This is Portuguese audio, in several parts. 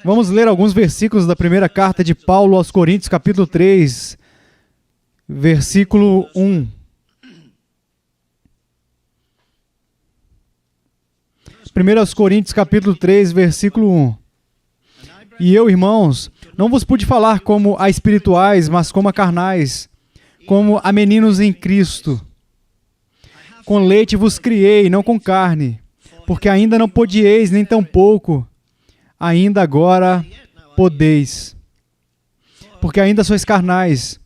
Vamos ler alguns versículos da primeira carta de Paulo aos Coríntios, capítulo 3, versículo 1. 1 Coríntios, capítulo 3, versículo 1. E eu, irmãos, não vos pude falar como a espirituais, mas como a carnais, como a meninos em Cristo. Com leite vos criei, não com carne, porque ainda não podieis, nem tampouco, ainda agora podeis. Porque ainda sois carnais.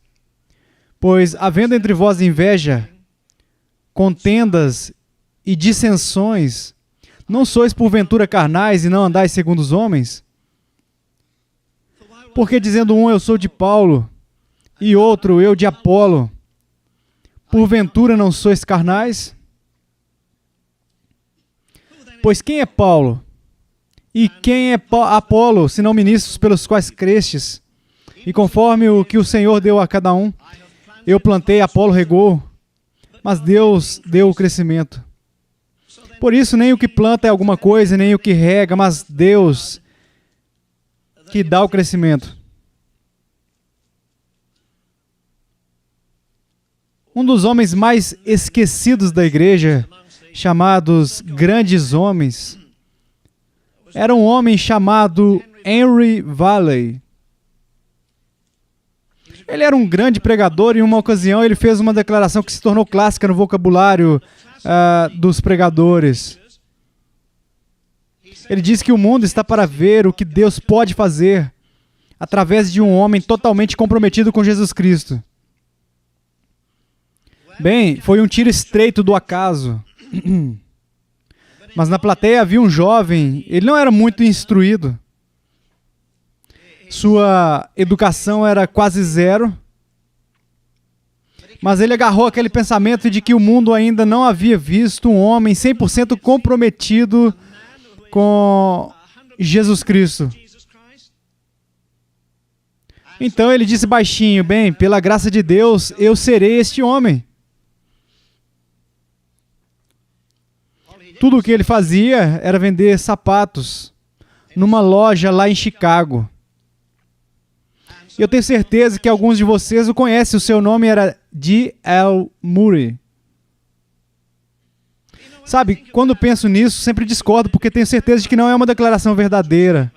Pois, havendo entre vós inveja, contendas e dissensões, não sois porventura carnais e não andais segundo os homens? Porque dizendo um, eu sou de Paulo, e outro, eu de Apolo, porventura não sois carnais? Pois quem é Paulo? E quem é Apolo, senão ministros pelos quais crestes? E conforme o que o Senhor deu a cada um, eu plantei, Apolo regou, mas Deus deu o crescimento. Por isso, nem o que planta é alguma coisa, nem o que rega, mas Deus que dá o crescimento. Um dos homens mais esquecidos da igreja, chamados grandes homens, era um homem chamado Henry Valley. Ele era um grande pregador e em uma ocasião ele fez uma declaração que se tornou clássica no vocabulário dos pregadores. Ele disse que o mundo está para ver o que Deus pode fazer através de um homem totalmente comprometido com Jesus Cristo. Bem, foi um tiro estreito do acaso. Mas na plateia havia um jovem, ele não era muito instruído. Sua educação era quase zero. Mas ele agarrou aquele pensamento de que o mundo ainda não havia visto um homem 100% comprometido com Jesus Cristo. Então ele disse baixinho, bem, pela graça de Deus, eu serei este homem. Tudo o que ele fazia era vender sapatos numa loja lá em Chicago. E eu tenho certeza que alguns de vocês o conhecem. O seu nome era D.L. Moody. Sabe, quando penso nisso, sempre discordo, porque tenho certeza de que não é uma declaração verdadeira.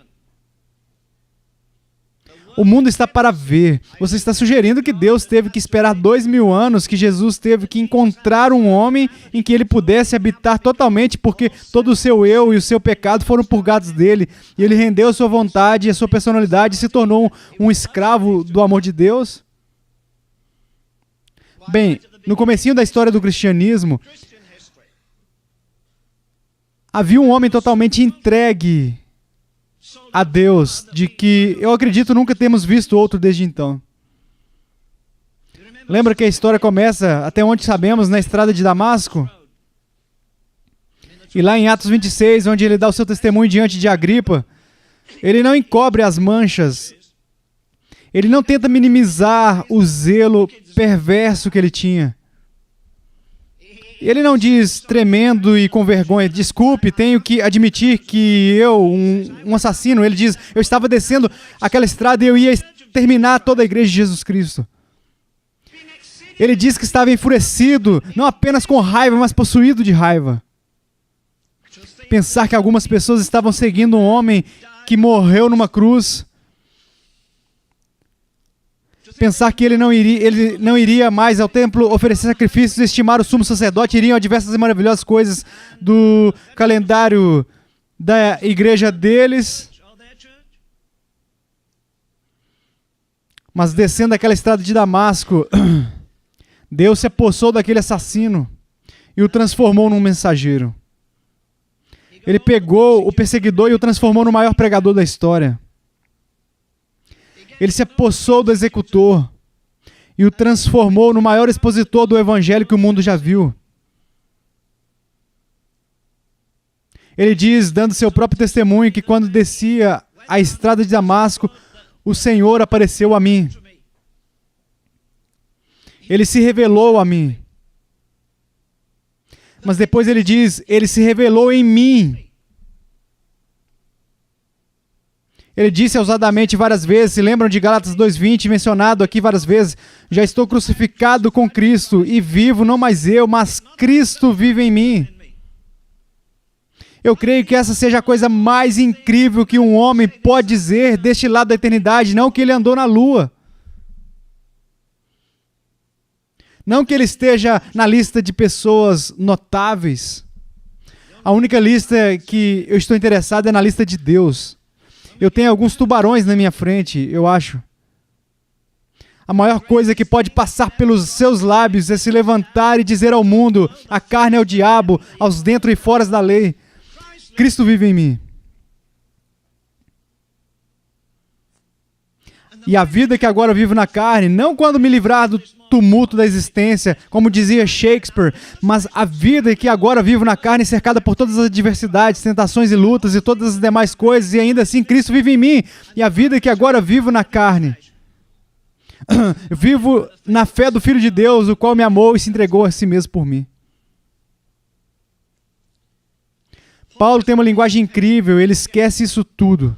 O mundo está para ver. Você está sugerindo que Deus teve que esperar 2000 anos, que Jesus teve que encontrar um homem em que ele pudesse habitar totalmente, porque todo o seu eu e o seu pecado foram purgados dele, e ele rendeu a sua vontade e a sua personalidade e se tornou um escravo do amor de Deus? Bem, no comecinho da história do cristianismo, havia um homem totalmente entregue a Deus, de que eu acredito nunca temos visto outro desde então. Lembra que a história começa, até onde sabemos, na estrada de Damasco? E lá em Atos 26, onde ele dá o seu testemunho diante de Agripa, ele não encobre as manchas, ele não tenta minimizar o zelo perverso que ele tinha. Ele não diz tremendo e com vergonha, desculpe, tenho que admitir que eu, um assassino, ele diz, eu estava descendo aquela estrada e eu ia exterminar toda a igreja de Jesus Cristo. Ele diz que estava enfurecido, não apenas com raiva, mas possuído de raiva. Pensar que algumas pessoas estavam seguindo um homem que morreu numa cruz. Pensar que ele não iria mais ao templo oferecer sacrifícios, estimar o sumo sacerdote, iriam a diversas e maravilhosas coisas do calendário da igreja deles. Mas descendo aquela estrada de Damasco, Deus se apossou daquele assassino e o transformou num mensageiro. Ele pegou o perseguidor e o transformou no maior pregador da história. Ele se apossou do executor e o transformou no maior expositor do evangelho que o mundo já viu. Ele diz, dando seu próprio testemunho, que quando descia a estrada de Damasco, o Senhor apareceu a mim. Ele se revelou a mim. Mas depois ele diz, ele se revelou em mim. Ele disse ousadamente várias vezes, se lembram de Gálatas 2:20, mencionado aqui várias vezes, já estou crucificado com Cristo e vivo, não mais eu, mas Cristo vive em mim. Eu creio que essa seja a coisa mais incrível que um homem pode dizer deste lado da eternidade, não que ele andou na lua. Não que ele esteja na lista de pessoas notáveis. A única lista que eu estou interessado é na lista de Deus. Eu tenho alguns tubarões na minha frente, eu acho. A maior coisa que pode passar pelos seus lábios é se levantar e dizer ao mundo, a carne é o diabo, aos dentro e fora da lei. Cristo vive em mim. E a vida que agora eu vivo na carne, não quando me livrar do tumulto da existência, como dizia Shakespeare, mas a vida que agora vivo na carne, cercada por todas as adversidades, tentações e lutas e todas as demais coisas, e ainda assim Cristo vive em mim. E a vida que agora vivo na carne, vivo na fé do Filho de Deus, o qual me amou e se entregou a si mesmo por mim. Paulo tem uma linguagem incrível, ele esquece isso tudo.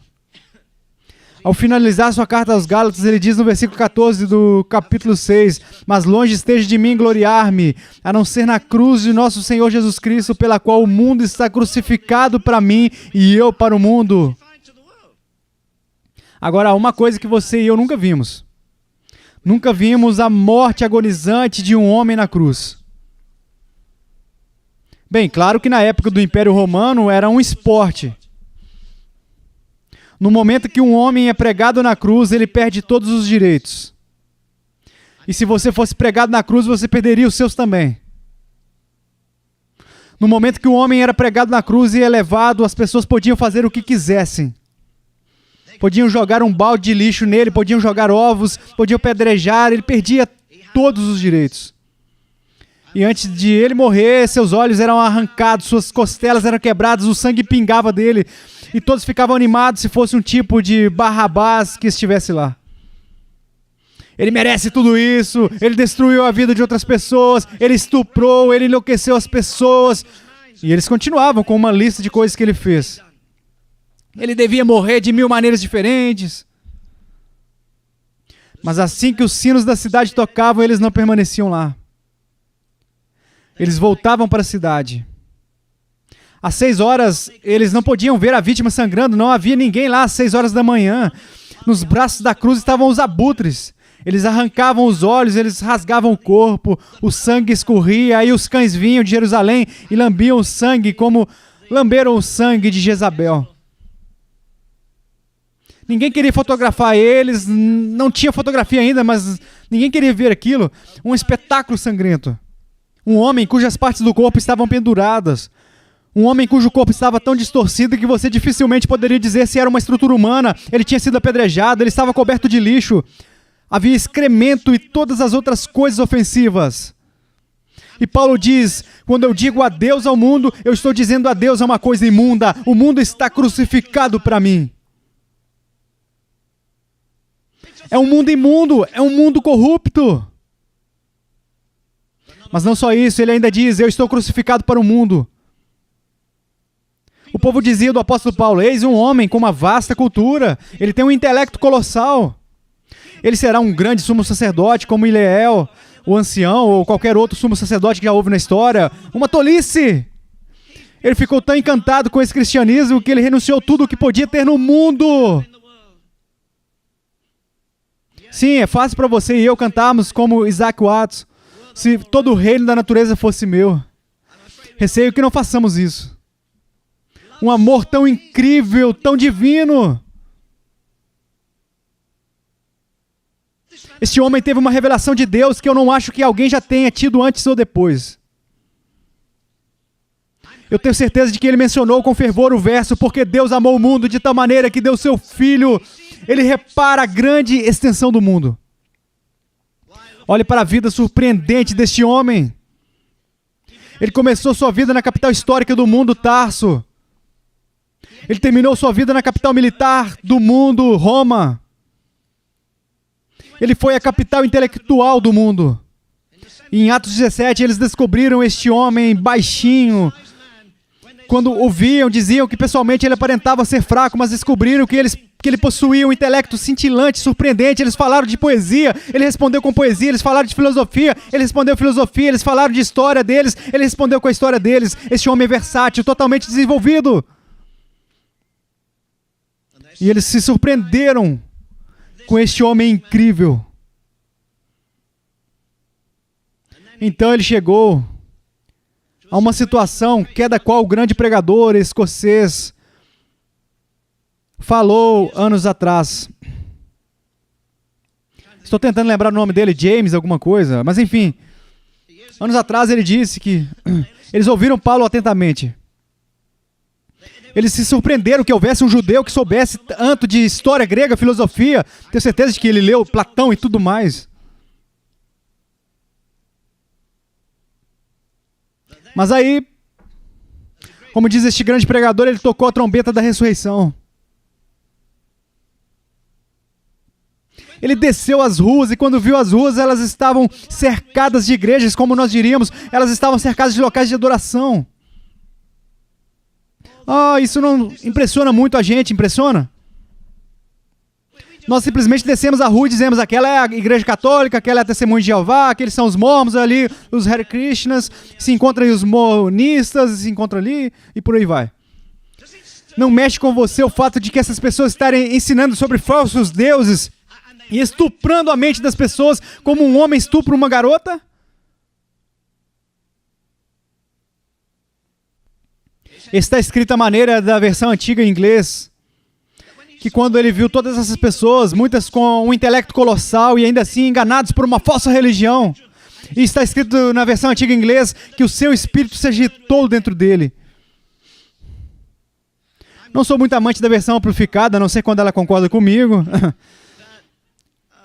Ao finalizar sua carta aos Gálatas, ele diz no versículo 14 do capítulo 6, mas longe esteja de mim gloriar-me, a não ser na cruz de nosso Senhor Jesus Cristo, pela qual o mundo está crucificado para mim e eu para o mundo. Agora, há uma coisa que você e eu nunca vimos. Nunca vimos a morte agonizante de um homem na cruz. Bem, claro que na época do Império Romano era um esporte. No momento que um homem é pregado na cruz, ele perde todos os direitos. E se você fosse pregado na cruz, você perderia os seus também. No momento que um homem era pregado na cruz e elevado, as pessoas podiam fazer o que quisessem. Podiam jogar um balde de lixo nele, podiam jogar ovos, podiam pedrejar, ele perdia todos os direitos. E antes de ele morrer, seus olhos eram arrancados, suas costelas eram quebradas, o sangue pingava dele. E todos ficavam animados se fosse um tipo de Barrabás que estivesse lá. Ele merece tudo isso, ele destruiu a vida de outras pessoas, ele estuprou, ele enlouqueceu as pessoas. E eles continuavam com uma lista de coisas que ele fez. Ele devia morrer de 1000 maneiras diferentes. Mas assim que os sinos da cidade tocavam, eles não permaneciam lá. Eles voltavam para a cidade. Às 6 horas, eles não podiam ver a vítima sangrando, não havia ninguém lá às 6 horas da manhã. Nos braços da cruz estavam os abutres. Eles arrancavam os olhos, eles rasgavam o corpo, o sangue escorria, aí os cães vinham de Jerusalém e lambiam o sangue como lamberam o sangue de Jezabel. Ninguém queria fotografar eles, não tinha fotografia ainda, mas ninguém queria ver aquilo. Um espetáculo sangrento. Um homem cujas partes do corpo estavam penduradas. Um homem cujo corpo estava tão distorcido que você dificilmente poderia dizer se era uma estrutura humana. Ele tinha sido apedrejado, ele estava coberto de lixo. Havia excremento e todas as outras coisas ofensivas. E Paulo diz, quando eu digo adeus ao mundo, eu estou dizendo adeus a uma coisa imunda. O mundo está crucificado para mim. É um mundo imundo, é um mundo corrupto. Mas não só isso, ele ainda diz, eu estou crucificado para o mundo. O povo dizia do apóstolo Paulo, eis um homem com uma vasta cultura, ele tem um intelecto colossal. Ele será um grande sumo sacerdote como Hileel, o ancião, ou qualquer outro sumo sacerdote que já houve na história. Uma tolice! Ele ficou tão encantado com esse cristianismo que ele renunciou tudo o que podia ter no mundo. Sim, é fácil para você e eu cantarmos como Isaac Watts, se todo o reino da natureza fosse meu. Receio que não façamos isso. Um amor tão incrível, tão divino. Este homem teve uma revelação de Deus que eu não acho que alguém já tenha tido antes ou depois. Eu tenho certeza de que ele mencionou com fervor o verso, porque Deus amou o mundo de tal maneira que deu seu Filho. Ele repara a grande extensão do mundo. Olhe para a vida surpreendente deste homem. Ele começou sua vida na capital histórica do mundo, Tarso. Ele terminou sua vida na capital militar do mundo, Roma. Ele foi a capital intelectual do mundo. E em Atos 17, eles descobriram este homem baixinho. Quando o viam, diziam que pessoalmente ele aparentava ser fraco, mas descobriram que eles porque ele possuía um intelecto cintilante, surpreendente. Eles falaram de poesia, ele respondeu com poesia. Eles falaram de filosofia, ele respondeu filosofia. Eles falaram de história deles, ele respondeu com a história deles. Este homem é versátil, totalmente desenvolvido. E eles se surpreenderam com este homem incrível. Então ele chegou a uma situação que é da qual o grande pregador escocês falou anos atrás. Estou tentando lembrar o nome dele, James alguma coisa, mas enfim. Anos atrás ele disse que eles ouviram Paulo atentamente. Eles se surpreenderam que houvesse um judeu que soubesse tanto de história grega, filosofia. Tenho certeza de que ele leu Platão e tudo mais. Mas aí, como diz este grande pregador, ele tocou a trombeta da ressurreição. Ele desceu as ruas e quando viu as ruas, elas estavam cercadas de igrejas, como nós diríamos, elas estavam cercadas de locais de adoração. Isso não impressiona muito a gente, impressiona? Nós simplesmente descemos a rua e dizemos, aquela é a igreja católica, aquela é a testemunha de Jeová, aqueles são os mormons ali, os Hare Krishnas, se encontram aí os monistas, se encontram ali e por aí vai. Não mexe com você o fato de que essas pessoas estarem ensinando sobre falsos deuses e estuprando a mente das pessoas como um homem estupra uma garota? Está escrito a maneira da versão antiga em inglês, que quando ele viu todas essas pessoas, muitas com um intelecto colossal e ainda assim enganados por uma falsa religião, e está escrito na versão antiga em inglês que o seu espírito se agitou dentro dele. Não sou muito amante da versão amplificada, a não sei quando ela concorda comigo,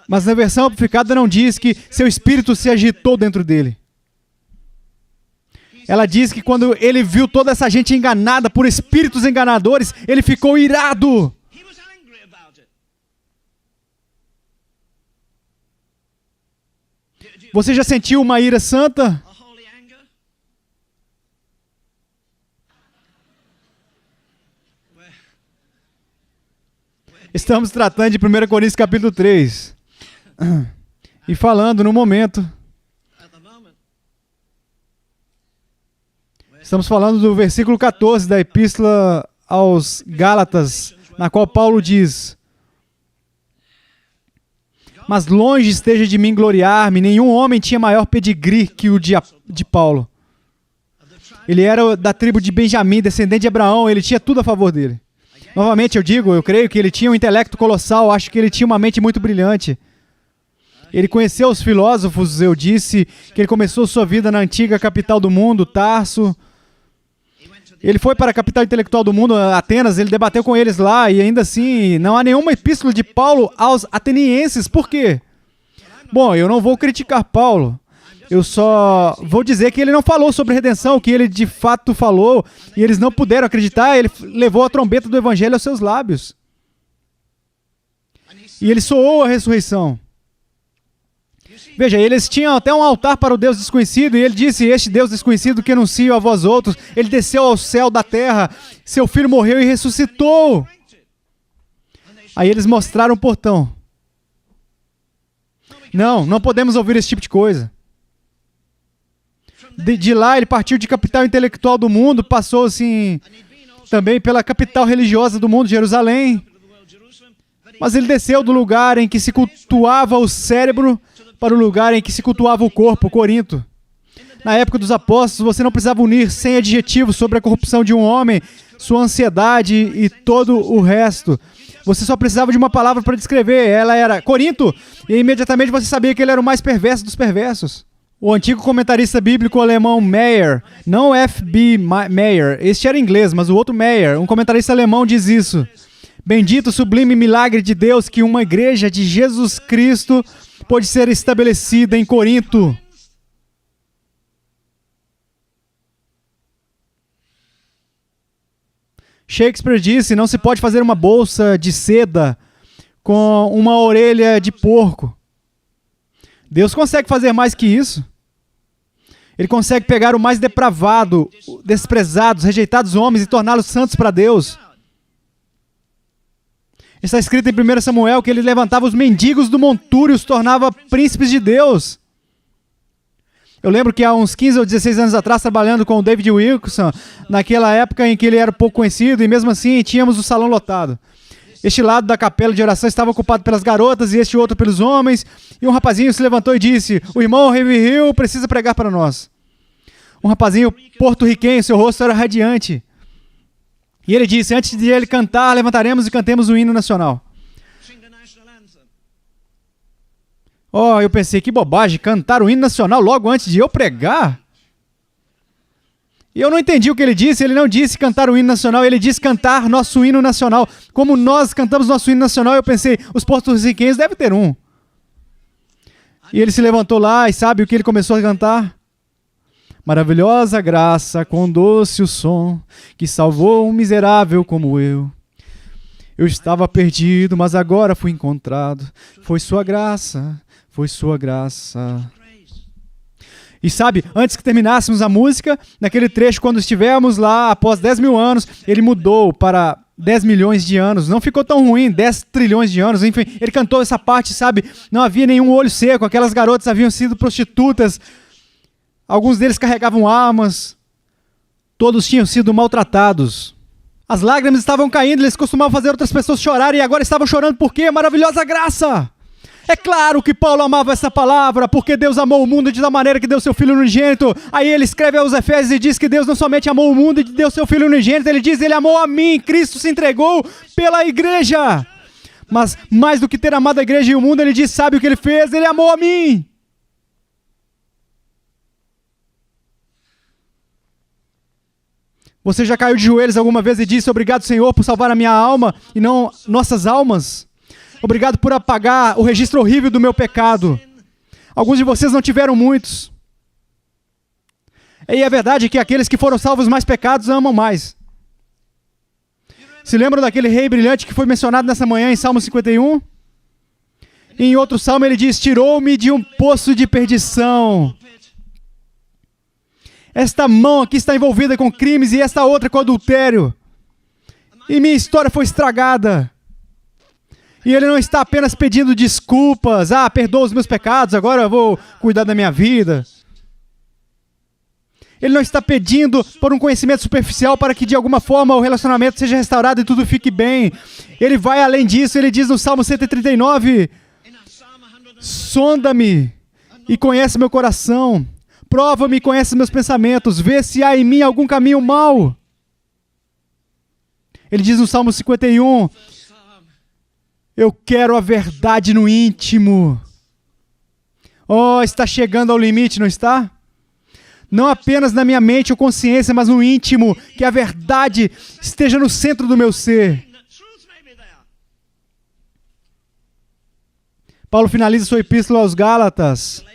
mas na versão amplificada não diz que seu espírito se agitou dentro dele. Ela diz que quando ele viu toda essa gente enganada por espíritos enganadores, ele ficou irado. Você já sentiu uma ira santa? Estamos tratando de 1 Coríntios capítulo 3. E falando no momento. Estamos falando do versículo 14 da Epístola aos Gálatas, na qual Paulo diz: mas longe esteja de mim gloriar-me, nenhum homem tinha maior pedigree que o de Paulo. Ele era da tribo de Benjamim, descendente de Abraão, ele tinha tudo a favor dele. Novamente eu creio que ele tinha um intelecto colossal, acho que ele tinha uma mente muito brilhante. Ele conheceu os filósofos, eu disse que ele começou sua vida na antiga capital do mundo, Tarso. Ele foi para a capital intelectual do mundo, Atenas, ele debateu com eles lá, e ainda assim, não há nenhuma epístola de Paulo aos atenienses. Por quê? Bom, eu não vou criticar Paulo, eu só vou dizer que ele não falou sobre redenção, o que ele de fato falou, e eles não puderam acreditar, ele levou a trombeta do evangelho aos seus lábios. E ele soou a ressurreição. Veja, eles tinham até um altar para o Deus desconhecido, e ele disse, este Deus desconhecido que anuncio a vós outros, ele desceu ao céu da terra, seu filho morreu e ressuscitou. Aí eles mostraram o portão. Não podemos ouvir esse tipo de coisa. De lá ele partiu de capital intelectual do mundo, passou assim, também pela capital religiosa do mundo, Jerusalém. Mas ele desceu do lugar em que se cultuava o cérebro para o lugar em que se cultuava o corpo, Corinto. Na época dos apóstolos, você não precisava unir 100 adjetivos sobre a corrupção de um homem, sua ansiedade e todo o resto. Você só precisava de uma palavra para descrever. Ela era Corinto, e imediatamente você sabia que ele era o mais perverso dos perversos. O antigo comentarista bíblico alemão Meyer, não F.B. Meyer, este era inglês, mas o outro Meyer, um comentarista alemão, diz isso. Bendito o sublime milagre de Deus que uma igreja de Jesus Cristo pode ser estabelecida em Corinto. Shakespeare disse, não se pode fazer uma bolsa de seda com uma orelha de porco. Deus consegue fazer mais que isso. Ele consegue pegar o mais depravado, desprezados, rejeitados homens e torná-los santos para Deus. Está escrito em 1 Samuel que ele levantava os mendigos do monturo e os tornava príncipes de Deus. Eu lembro que há uns 15 ou 16 anos atrás, trabalhando com o David Wilkerson, naquela época em que ele era pouco conhecido, e mesmo assim tínhamos o salão lotado. Este lado da capela de oração estava ocupado pelas garotas e este outro pelos homens, e um rapazinho se levantou e disse: o irmão Hill precisa pregar para nós. Um rapazinho porto-riquenho, seu rosto era radiante. E ele disse: antes de ele cantar, levantaremos e cantemos o hino nacional. Oh, eu pensei, que bobagem, cantar o hino nacional logo antes de eu pregar? E eu não entendi o que ele disse. Ele não disse cantar o hino nacional, ele disse cantar nosso hino nacional. Como nós cantamos nosso hino nacional, eu pensei, os porto-riquenhos devem ter um. E ele se levantou lá e sabe o que ele começou a cantar? Maravilhosa graça, com doce o som, que salvou um miserável como eu. Eu estava perdido, mas agora fui encontrado. Foi sua graça, foi sua graça. E sabe, antes que terminássemos a música, naquele trecho, quando estivemos lá, após 10 mil anos, ele mudou para 10 milhões de anos. Não ficou tão ruim, 10 trilhões de anos. Enfim, ele cantou essa parte, sabe? Não havia nenhum olho seco, aquelas garotas haviam sido prostitutas. Alguns deles carregavam armas. Todos tinham sido maltratados. As lágrimas estavam caindo, eles costumavam fazer outras pessoas chorarem e agora estavam chorando por quê? Maravilhosa graça! É claro que Paulo amava essa palavra, porque Deus amou o mundo de tal maneira que deu seu Filho unigênito. Aí ele escreve aos Efésios e diz que Deus não somente amou o mundo e deu seu Filho unigênito, ele diz, ele amou a mim, Cristo se entregou pela igreja. Mas mais do que ter amado a igreja e o mundo, ele diz, sabe o que ele fez? Ele amou a mim. Você já caiu de joelhos alguma vez e disse, obrigado, Senhor, por salvar a minha alma e não nossas almas? Obrigado por apagar o registro horrível do meu pecado. Alguns de vocês não tiveram muitos. E é verdade que aqueles que foram salvos mais pecados amam mais. Se lembram daquele rei brilhante que foi mencionado nessa manhã em Salmo 51? E em outro salmo ele diz, tirou-me de um poço de perdição. Esta mão aqui está envolvida com crimes e esta outra com adultério. E minha história foi estragada. E ele não está apenas pedindo desculpas. Ah, perdoa os meus pecados, agora eu vou cuidar da minha vida. Ele não está pedindo por um conhecimento superficial para que de alguma forma o relacionamento seja restaurado e tudo fique bem. Ele vai além disso, ele diz no Salmo 139, sonda-me e conhece meu coração. Prova-me e conhece meus pensamentos. Vê se há em mim algum caminho mau. Ele diz no Salmo 51, eu quero a verdade no íntimo. Oh, está chegando ao limite, não está? Não apenas na minha mente ou consciência, mas no íntimo, que a verdade esteja no centro do meu ser. Paulo finaliza sua epístola aos Gálatas.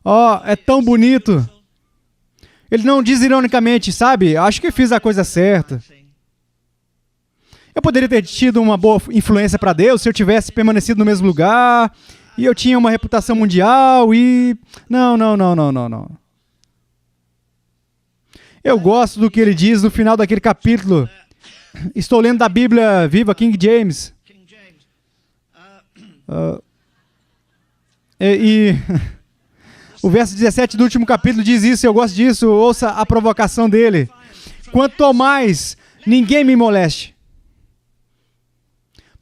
Oh, é tão bonito. Ele não diz ironicamente, sabe? Acho que fiz a coisa certa. Eu poderia ter tido uma boa influência para Deus se eu tivesse permanecido no mesmo lugar e eu tinha uma reputação mundial e... Não. Eu gosto do que ele diz no final daquele capítulo. Estou lendo da Bíblia Viva, King James. O verso 17 do último capítulo diz isso, eu gosto disso, ouça a provocação dele. Quanto ao mais, ninguém me moleste.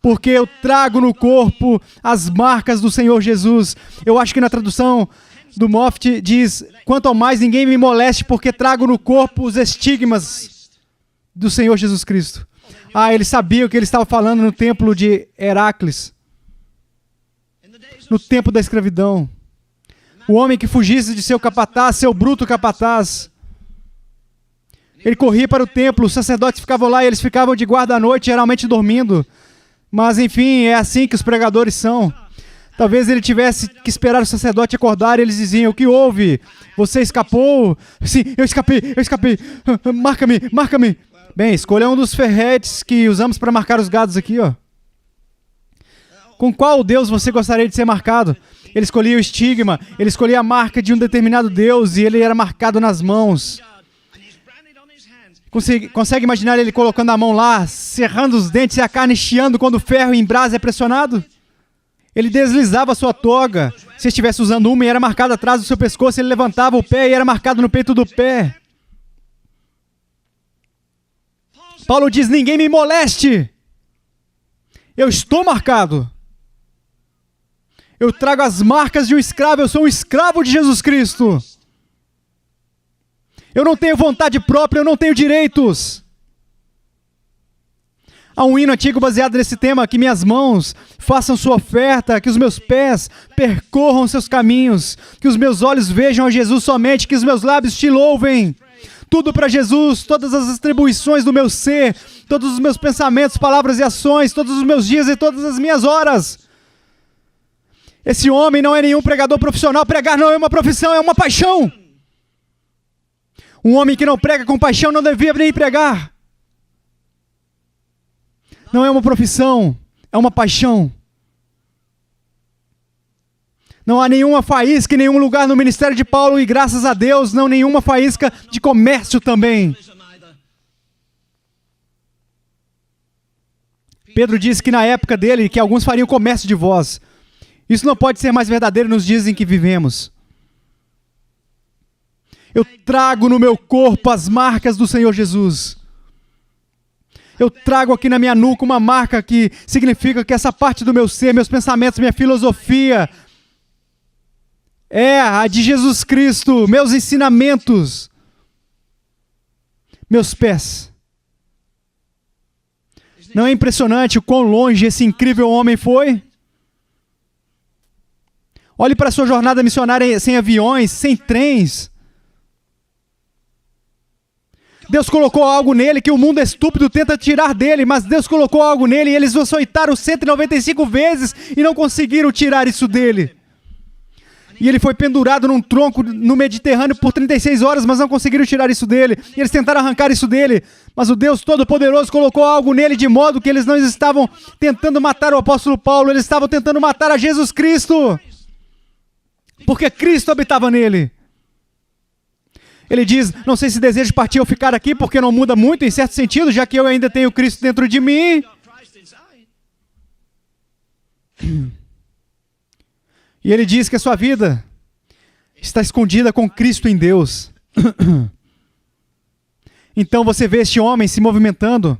Porque eu trago no corpo as marcas do Senhor Jesus. Eu acho que na tradução do Moffatt diz, quanto ao mais ninguém me moleste, porque trago no corpo os estigmas do Senhor Jesus Cristo. Ah, ele sabia o que ele estava falando no templo de Heracles. No tempo da escravidão. O homem que fugisse de seu capataz, seu bruto capataz. Ele corria para o templo, os sacerdotes ficavam lá e eles ficavam de guarda à noite, geralmente dormindo. Mas, enfim, é assim que os pregadores são. Talvez ele tivesse que esperar o sacerdote acordar e eles diziam, o que houve? Você escapou? Sim, eu escapei. Marca-me. Bem, escolha um dos ferretes que usamos para marcar os gados aqui, ó. Com qual Deus você gostaria de ser marcado? Ele escolhia o estigma, ele escolhia a marca de um determinado Deus e ele era marcado nas mãos. Consegue imaginar ele colocando a mão lá, cerrando os dentes e a carne chiando quando o ferro em brasa é pressionado? Ele deslizava a sua toga. Se estivesse usando uma e era marcado atrás do seu pescoço, ele levantava o pé e era marcado no peito do pé. Paulo diz: ninguém me moleste. Eu estou marcado. Eu trago as marcas de um escravo. Eu sou um escravo de Jesus Cristo. Eu não tenho vontade própria, eu não tenho direitos. Há um hino antigo baseado nesse tema: que minhas mãos façam sua oferta, que os meus pés percorram seus caminhos, que os meus olhos vejam a Jesus somente, que os meus lábios te louvem. Tudo para Jesus, todas as atribuições do meu ser, todos os meus pensamentos, palavras e ações, todos os meus dias e todas as minhas horas. Esse homem não é nenhum pregador profissional. Pregar não é uma profissão, é uma paixão. Um homem que não prega com paixão não devia nem pregar. Não é uma profissão, é uma paixão. Não há nenhuma faísca em nenhum lugar no ministério de Paulo e, graças a Deus, não nenhuma faísca de comércio também. Pedro disse que na época dele, que alguns fariam comércio de vós. Isso não pode ser mais verdadeiro nos dias em que vivemos. Eu trago no meu corpo as marcas do Senhor Jesus. Eu trago aqui na minha nuca uma marca que significa que essa parte do meu ser, meus pensamentos, minha filosofia é a de Jesus Cristo, meus ensinamentos, meus pés. Não é impressionante o quão longe esse incrível homem foi? Olhe para a sua jornada missionária sem aviões, sem trens. Deus colocou algo nele que o mundo estúpido tenta tirar dele, mas Deus colocou algo nele e eles o açoitaram 195 vezes e não conseguiram tirar isso dele. E ele foi pendurado num tronco no Mediterrâneo por 36 horas, mas não conseguiram tirar isso dele. E eles tentaram arrancar isso dele, mas o Deus Todo-Poderoso colocou algo nele de modo que eles não estavam tentando matar o apóstolo Paulo, eles estavam tentando matar a Jesus Cristo, porque Cristo habitava nele. Ele diz: não sei se desejo partir ou ficar aqui, porque não muda muito em certo sentido, já que eu ainda tenho Cristo dentro de mim. E ele diz que a sua vida está escondida com Cristo em Deus. Então você vê este homem se movimentando,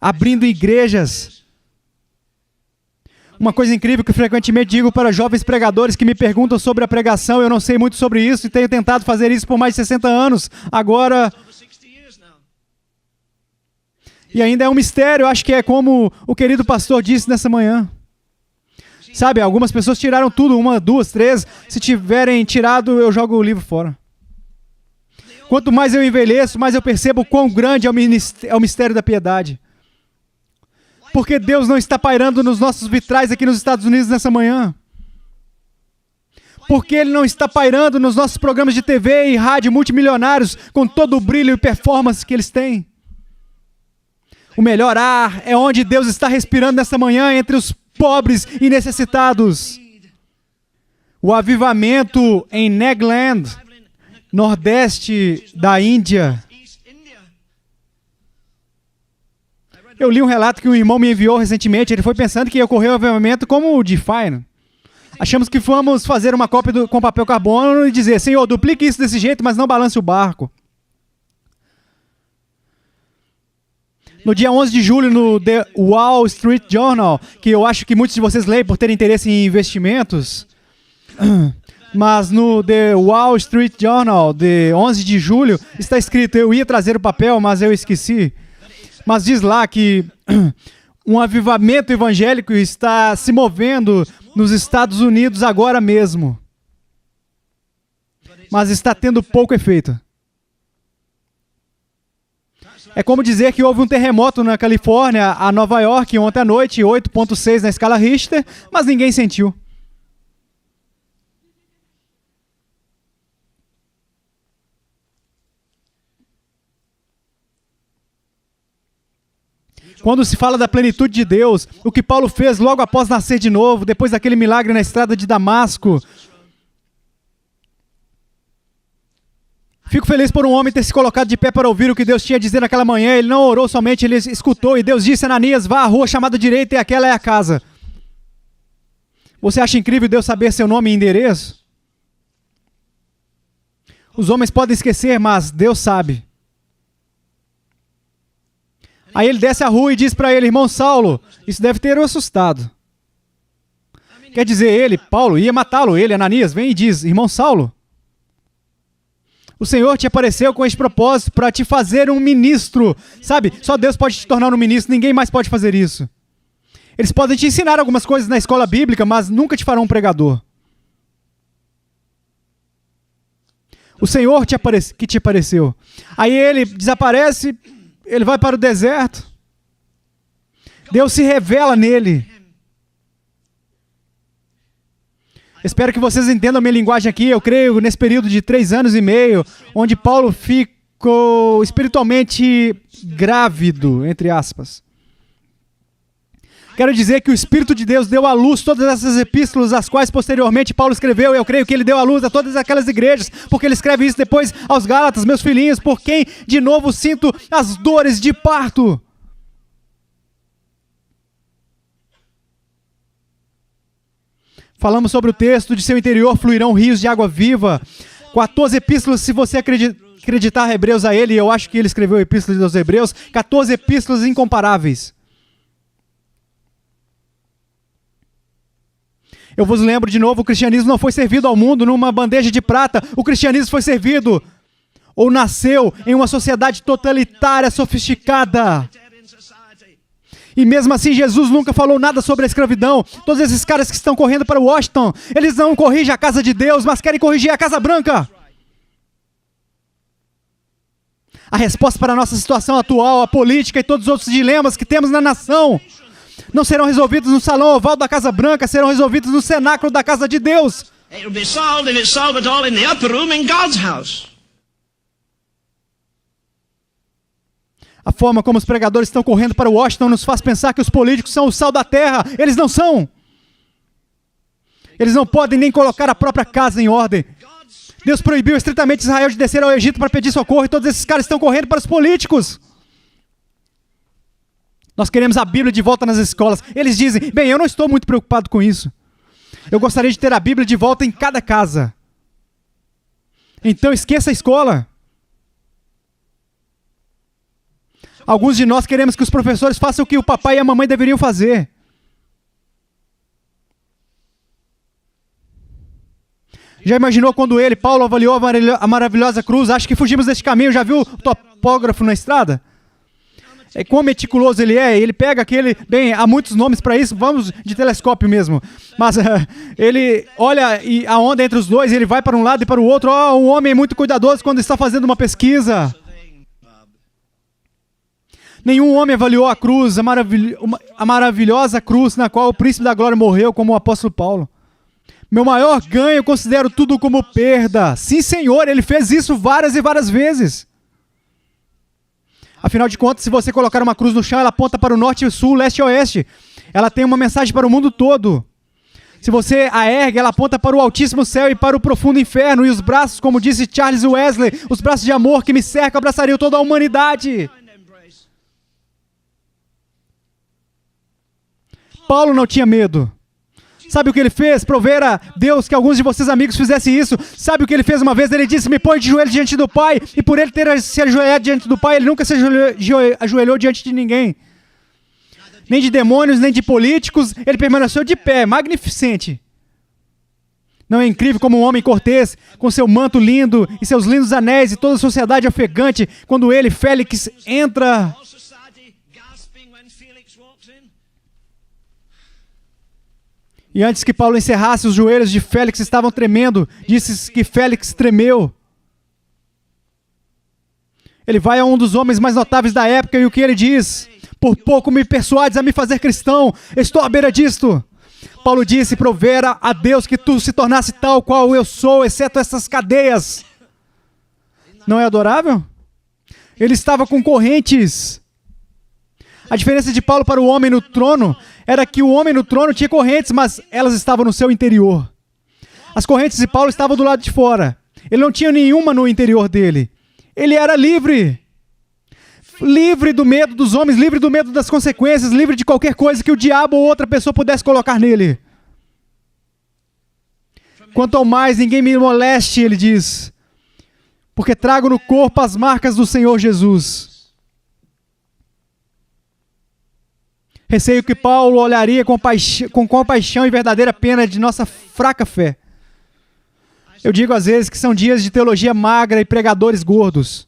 abrindo igrejas. Uma coisa incrível que frequentemente digo para jovens pregadores que me perguntam sobre a pregação, eu não sei muito sobre isso e tenho tentado fazer isso por mais de 60 anos. Agora, e ainda é um mistério, acho que é como o querido pastor disse nessa manhã. Sabe, algumas pessoas tiraram tudo, 1, 2, 3. Se tiverem tirado, eu jogo o livro fora. Quanto mais eu envelheço, mais eu percebo quão grande é o mistério da piedade. Porque Deus não está pairando nos nossos vitrais aqui nos Estados Unidos nessa manhã. Porque Ele não está pairando nos nossos programas de TV e rádio multimilionários com todo o brilho e performance que eles têm. O melhor ar é onde Deus está respirando nessa manhã entre os pobres e necessitados. O avivamento em Nagaland, nordeste da Índia. Eu li um relato que um irmão me enviou recentemente. Ele foi pensando que ia ocorrer um avivamento como o de Fire. Achamos que fomos fazer uma cópia com papel carbono e dizer: Senhor, duplique isso desse jeito, mas não balance o barco. No dia 11 de julho, no The Wall Street Journal, que eu acho que muitos de vocês leem por ter interesse em investimentos, mas no The Wall Street Journal, de 11 de julho, está escrito, eu ia trazer o papel, mas eu esqueci, mas diz lá que um avivamento evangélico está se movendo nos Estados Unidos agora mesmo, mas está tendo pouco efeito. É como dizer que houve um terremoto na Califórnia, a Nova York, ontem à noite, 8.6 na escala Richter, mas ninguém sentiu. Quando se fala da plenitude de Deus, o que Paulo fez logo após nascer de novo, depois daquele milagre na estrada de Damasco, Fico feliz por um homem ter se colocado de pé para ouvir o que Deus tinha a dizer naquela manhã. Ele não orou somente, ele escutou. E Deus disse: Ananias, vá à rua chamada direita e aquela é a casa. Você acha incrível Deus saber seu nome e endereço? Os homens podem esquecer, mas Deus sabe. Aí ele desce a rua e diz para ele: irmão Saulo. Isso deve ter o assustado. Quer dizer, ele, Paulo, ia matá-lo. Ele, Ananias, vem e diz: irmão Saulo, o Senhor te apareceu com este propósito para te fazer um ministro. Sabe, só Deus pode te tornar um ministro, ninguém mais pode fazer isso. Eles podem te ensinar algumas coisas na escola bíblica, mas nunca te farão um pregador. O Senhor que te apareceu. Aí ele desaparece, ele vai para o deserto. Deus se revela nele. Espero que vocês entendam a minha linguagem aqui. Eu creio nesse período de 3 anos e meio, onde Paulo ficou espiritualmente grávido, entre aspas. Quero dizer que o Espírito de Deus deu à luz todas essas epístolas, as quais posteriormente Paulo escreveu. Eu creio que ele deu à luz a todas aquelas igrejas, porque ele escreve isso depois aos Gálatas, meus filhinhos, por quem de novo sinto as dores de parto. Falamos sobre o texto: de seu interior fluirão rios de água viva. 14 epístolas, se você acreditar Hebreus a ele, eu acho que ele escreveu epístolas dos Hebreus, 14 epístolas incomparáveis. Eu vos lembro de novo, o cristianismo não foi servido ao mundo numa bandeja de prata. O cristianismo foi servido, ou nasceu, em uma sociedade totalitária, sofisticada. E mesmo assim, Jesus nunca falou nada sobre a escravidão. Todos esses caras que estão correndo para Washington, eles não corrigem a casa de Deus, mas querem corrigir a Casa Branca. A resposta para a nossa situação atual, a política e todos os outros dilemas que temos na nação, não serão resolvidos no salão oval da Casa Branca, serão resolvidos no cenáculo da casa de Deus. It'll be solved, if it's solved at all, in the upper room in God's house. A forma como os pregadores estão correndo para Washington nos faz pensar que os políticos são o sal da terra. Eles não são. Eles não podem nem colocar a própria casa em ordem. Deus proibiu estritamente Israel de descer ao Egito para pedir socorro, e todos esses caras estão correndo para os políticos. Nós queremos a Bíblia de volta nas escolas. Eles dizem: bem, eu não estou muito preocupado com isso. Eu gostaria de ter a Bíblia de volta em cada casa. Então esqueça a escola. Alguns de nós queremos que os professores façam o que o papai e a mamãe deveriam fazer. Já imaginou quando ele, Paulo, avaliou a maravilhosa cruz? Acho que fugimos deste caminho. Já viu o topógrafo na estrada? É quão meticuloso ele é. Ele pega aquele... Bem, há muitos nomes para isso. Vamos de telescópio mesmo. Mas ele olha e a onda entre os dois, e ele vai para um lado e para o outro. Um homem muito cuidadoso quando está fazendo uma pesquisa. Nenhum homem avaliou a cruz, a maravilhosa cruz na qual o príncipe da glória morreu, como o apóstolo Paulo. Meu maior ganho, eu considero tudo como perda. Sim, Senhor, ele fez isso várias e várias vezes. Afinal de contas, se você colocar uma cruz no chão, ela aponta para o norte e sul, leste e oeste. Ela tem uma mensagem para o mundo todo. Se você a ergue, ela aponta para o altíssimo céu e para o profundo inferno. E os braços, como disse Charles Wesley, os braços de amor que me cercam abraçariam toda a humanidade. Paulo não tinha medo. Sabe o que ele fez? Prover a Deus que alguns de vocês amigos fizessem isso. Sabe o que ele fez uma vez? Ele disse: me põe de joelho diante do Pai. E por ele ter se ajoelhado diante do Pai, ele nunca se ajoelhou diante de ninguém. Nem de demônios, nem de políticos. Ele permaneceu de pé, magnificente. Não é incrível como um homem cortês, com seu manto lindo e seus lindos anéis e toda a sociedade ofegante, quando ele, Félix, entra... E antes que Paulo encerrasse, os joelhos de Félix estavam tremendo. Disse que Félix tremeu. Ele vai a um dos homens mais notáveis da época e o que ele diz? Por pouco me persuades a me fazer cristão. Estou à beira disto. Paulo disse: provera a Deus que tu se tornasse tal qual eu sou, exceto essas cadeias. Não é adorável? Ele estava com correntes. A diferença de Paulo para o homem no trono era que o homem no trono tinha correntes, mas elas estavam no seu interior. As correntes de Paulo estavam do lado de fora. Ele não tinha nenhuma no interior dele. Ele era livre. Livre do medo dos homens, livre do medo das consequências, livre de qualquer coisa que o diabo ou outra pessoa pudesse colocar nele. Quanto ao mais, ninguém me moleste, ele diz, porque trago no corpo as marcas do Senhor Jesus. Receio que Paulo olharia com compaixão e verdadeira pena de nossa fraca fé. Eu digo às vezes que são dias de teologia magra e pregadores gordos.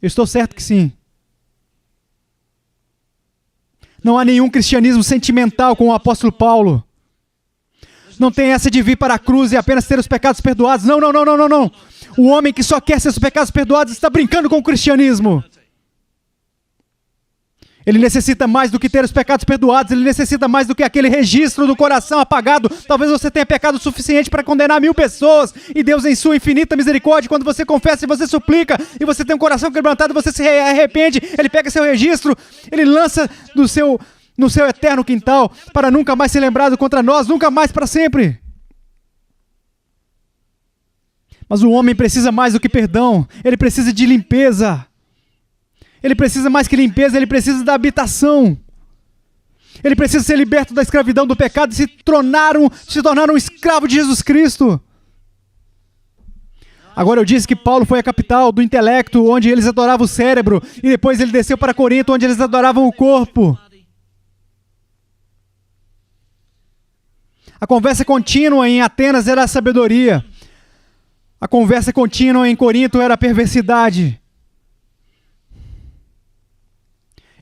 Eu estou certo que sim. Não há nenhum cristianismo sentimental com o apóstolo Paulo. Não tem essa de vir para a cruz e apenas ter os pecados perdoados. Não, não, não, não, não, não. O homem que só quer seus pecados perdoados está brincando com o cristianismo. Ele necessita mais do que ter os pecados perdoados. Ele necessita mais do que aquele registro do coração apagado. Talvez você tenha pecado suficiente para condenar 1000 pessoas. E Deus, em sua infinita misericórdia, quando você confessa e você suplica, e você tem um coração quebrantado, você se arrepende, Ele pega seu registro, Ele lança no seu eterno quintal, para nunca mais ser lembrado contra nós, nunca mais para sempre. Mas o homem precisa mais do que perdão. Ele precisa de limpeza. Ele precisa mais que limpeza, ele precisa da habitação. Ele precisa ser liberto da escravidão do pecado e se tornar um escravo de Jesus Cristo. Agora eu disse que Paulo foi a capital do intelecto, onde eles adoravam o cérebro, e depois ele desceu para Corinto, onde eles adoravam o corpo. A conversa contínua em Atenas era a sabedoria. A conversa contínua em Corinto era a perversidade.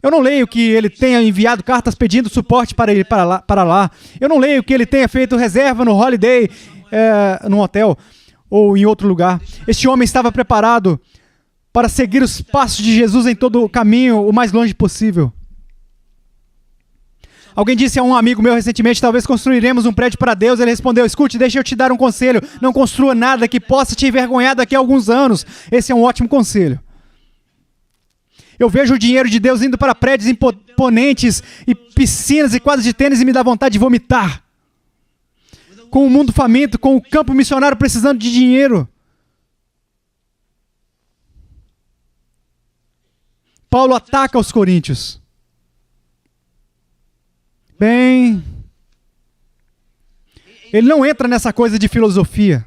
Eu não leio que ele tenha enviado cartas pedindo suporte para ir para lá. Eu não leio que ele tenha feito reserva no Holiday, num hotel ou em outro lugar. Este homem estava preparado para seguir os passos de Jesus em todo o caminho, o mais longe possível. Alguém disse a um amigo meu recentemente, talvez construiremos um prédio para Deus. Ele respondeu, escute, deixa eu te dar um conselho. Não construa nada que possa te envergonhar daqui a alguns anos. Esse é um ótimo conselho. Eu vejo o dinheiro de Deus indo para prédios imponentes e piscinas e quadras de tênis e me dá vontade de vomitar. Com o mundo faminto, com o campo missionário precisando de dinheiro. Paulo ataca os coríntios. Bem, ele não entra nessa coisa de filosofia.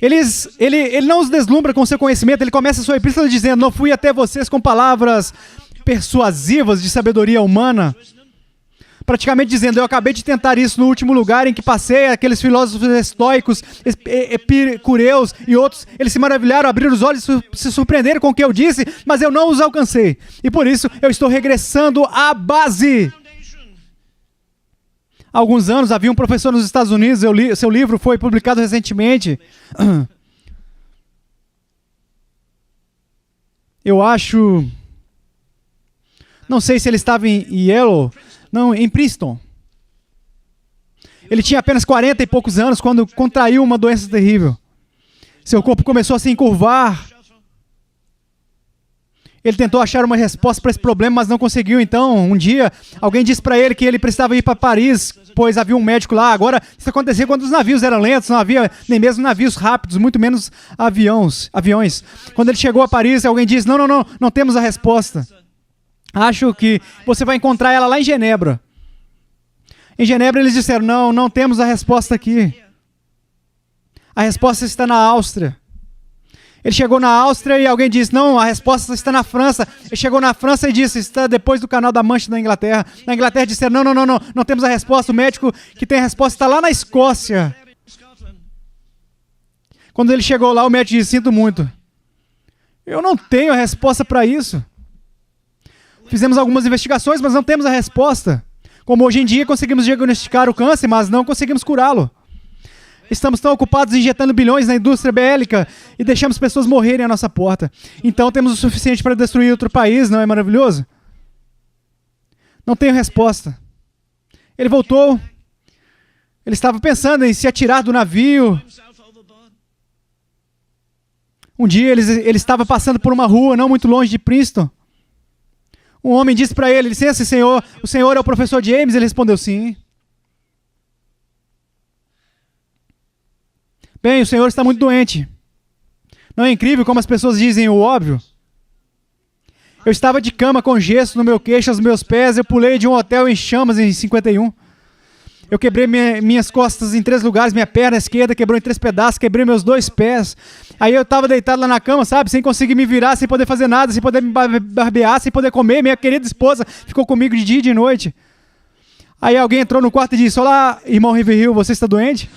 Ele não os deslumbra com seu conhecimento. Ele começa a sua epístola dizendo, não fui até vocês com palavras persuasivas de sabedoria humana. Praticamente dizendo, eu acabei de tentar isso no último lugar em que passei, aqueles filósofos estoicos, epicureus e outros, eles se maravilharam, abriram os olhos, se surpreenderam com o que eu disse, mas eu não os alcancei. E por isso, eu estou regressando à base. Há alguns anos havia um professor nos Estados Unidos, seu livro foi publicado recentemente. Eu acho... Não sei se ele estava em Yale, não, em Princeton. Ele tinha apenas 40 e poucos anos quando contraiu uma doença terrível. Seu corpo começou a se encurvar. Ele tentou achar uma resposta para esse problema, mas não conseguiu. Então, um dia, alguém disse para ele que ele precisava ir para Paris, pois havia um médico lá. Agora, isso acontecia quando os navios eram lentos, não havia nem mesmo navios rápidos, muito menos aviões. Quando ele chegou a Paris, alguém disse, não temos a resposta. Acho que você vai encontrar ela lá em Genebra. Em Genebra, eles disseram, não temos a resposta aqui. A resposta está na Áustria. Ele chegou na Áustria e alguém disse, não, a resposta está na França. Ele chegou na França e disse, está depois do Canal da Mancha da Inglaterra. Na Inglaterra disseram, não temos a resposta. O médico que tem a resposta está lá na Escócia. Quando ele chegou lá, o médico disse, sinto muito. Eu não tenho a resposta para isso. Fizemos algumas investigações, mas não temos a resposta. Como hoje em dia conseguimos diagnosticar o câncer, mas não conseguimos curá-lo. Estamos tão ocupados injetando bilhões na indústria bélica e deixamos pessoas morrerem à nossa porta. Então temos o suficiente para destruir outro país, não é maravilhoso? Não tenho resposta. Ele voltou. Ele estava pensando em se atirar do navio. Um dia ele estava passando por uma rua não muito longe de Princeton. Um homem disse para ele, licença, senhor, o senhor é o professor James? Ele respondeu, sim. Bem, o senhor está muito doente. Não é incrível como as pessoas dizem o óbvio? Eu estava de cama com gesso no meu queixo, aos meus pés, eu pulei de um hotel em chamas em 51. Eu quebrei minhas costas em 3 lugares, minha perna esquerda quebrou em 3 pedaços, quebrei meus 2 pés. Aí eu estava deitado lá na cama, sabe, sem conseguir me virar, sem poder fazer nada, sem poder me barbear, sem poder comer. Minha querida esposa ficou comigo de dia e de noite. Aí alguém entrou no quarto e disse: olá, irmão Riverhill, você está doente?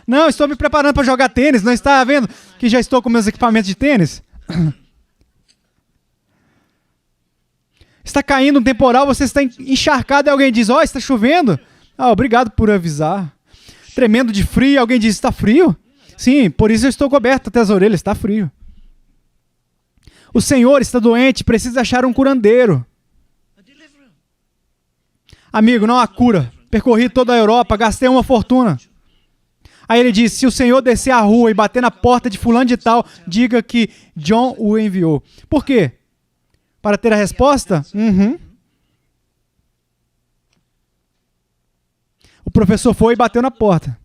Não, estou me preparando para jogar tênis, não está vendo que já estou com meus equipamentos de tênis? Está caindo um temporal, você está encharcado e alguém diz: ó, está chovendo? Ah, obrigado por avisar. Tremendo de frio, alguém diz: está frio? Sim, por isso eu estou coberto até as orelhas, está frio. O senhor está doente, precisa achar um curandeiro. Amigo, não há cura. Percorri toda a Europa, gastei uma fortuna. Aí ele disse: se o senhor descer a rua e bater na porta de fulano de tal, diga que John o enviou. Por quê? Para ter a resposta? O professor foi e bateu na porta.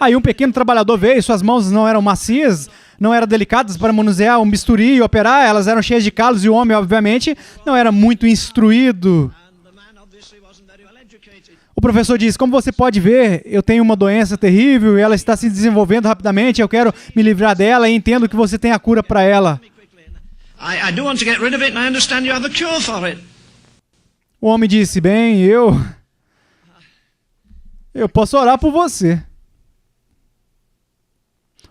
Aí um pequeno trabalhador veio, suas mãos não eram macias, não eram delicadas para manusear um bisturi e operar, elas eram cheias de calos e o homem, obviamente, não era muito instruído. O professor disse: como você pode ver, eu tenho uma doença terrível e ela está se desenvolvendo rapidamente, eu quero me livrar dela e entendo que você tem a cura para ela. I do want to get rid of it, and I understand you have a cure for it. O homem disse: bem, eu posso orar por você.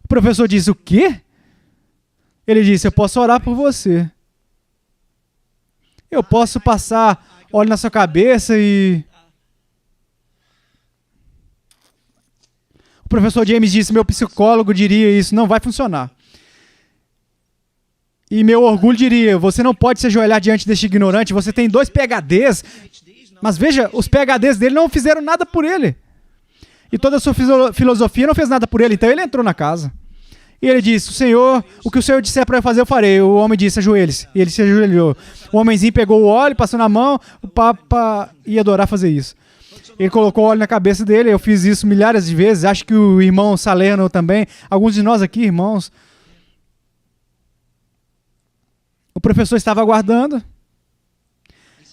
O professor disse: o quê? Ele disse: eu posso orar por você. Eu posso passar óleo na sua cabeça e... O professor James disse: meu psicólogo diria isso, não vai funcionar. E meu orgulho diria: você não pode se ajoelhar diante deste ignorante, você tem 2 PhDs, mas veja, os PhDs dele não fizeram nada por ele. E toda a sua filosofia não fez nada por ele, então ele entrou na casa. E ele disse: o que o senhor disser para eu fazer, eu farei. O homem disse: ajoelhe-se. E ele se ajoelhou. O homenzinho pegou o óleo, passou na mão, o Papa ia adorar fazer isso. Ele colocou óleo na cabeça dele, eu fiz isso milhares de vezes, acho que o irmão Salerno também, alguns de nós aqui, irmãos. O professor estava aguardando.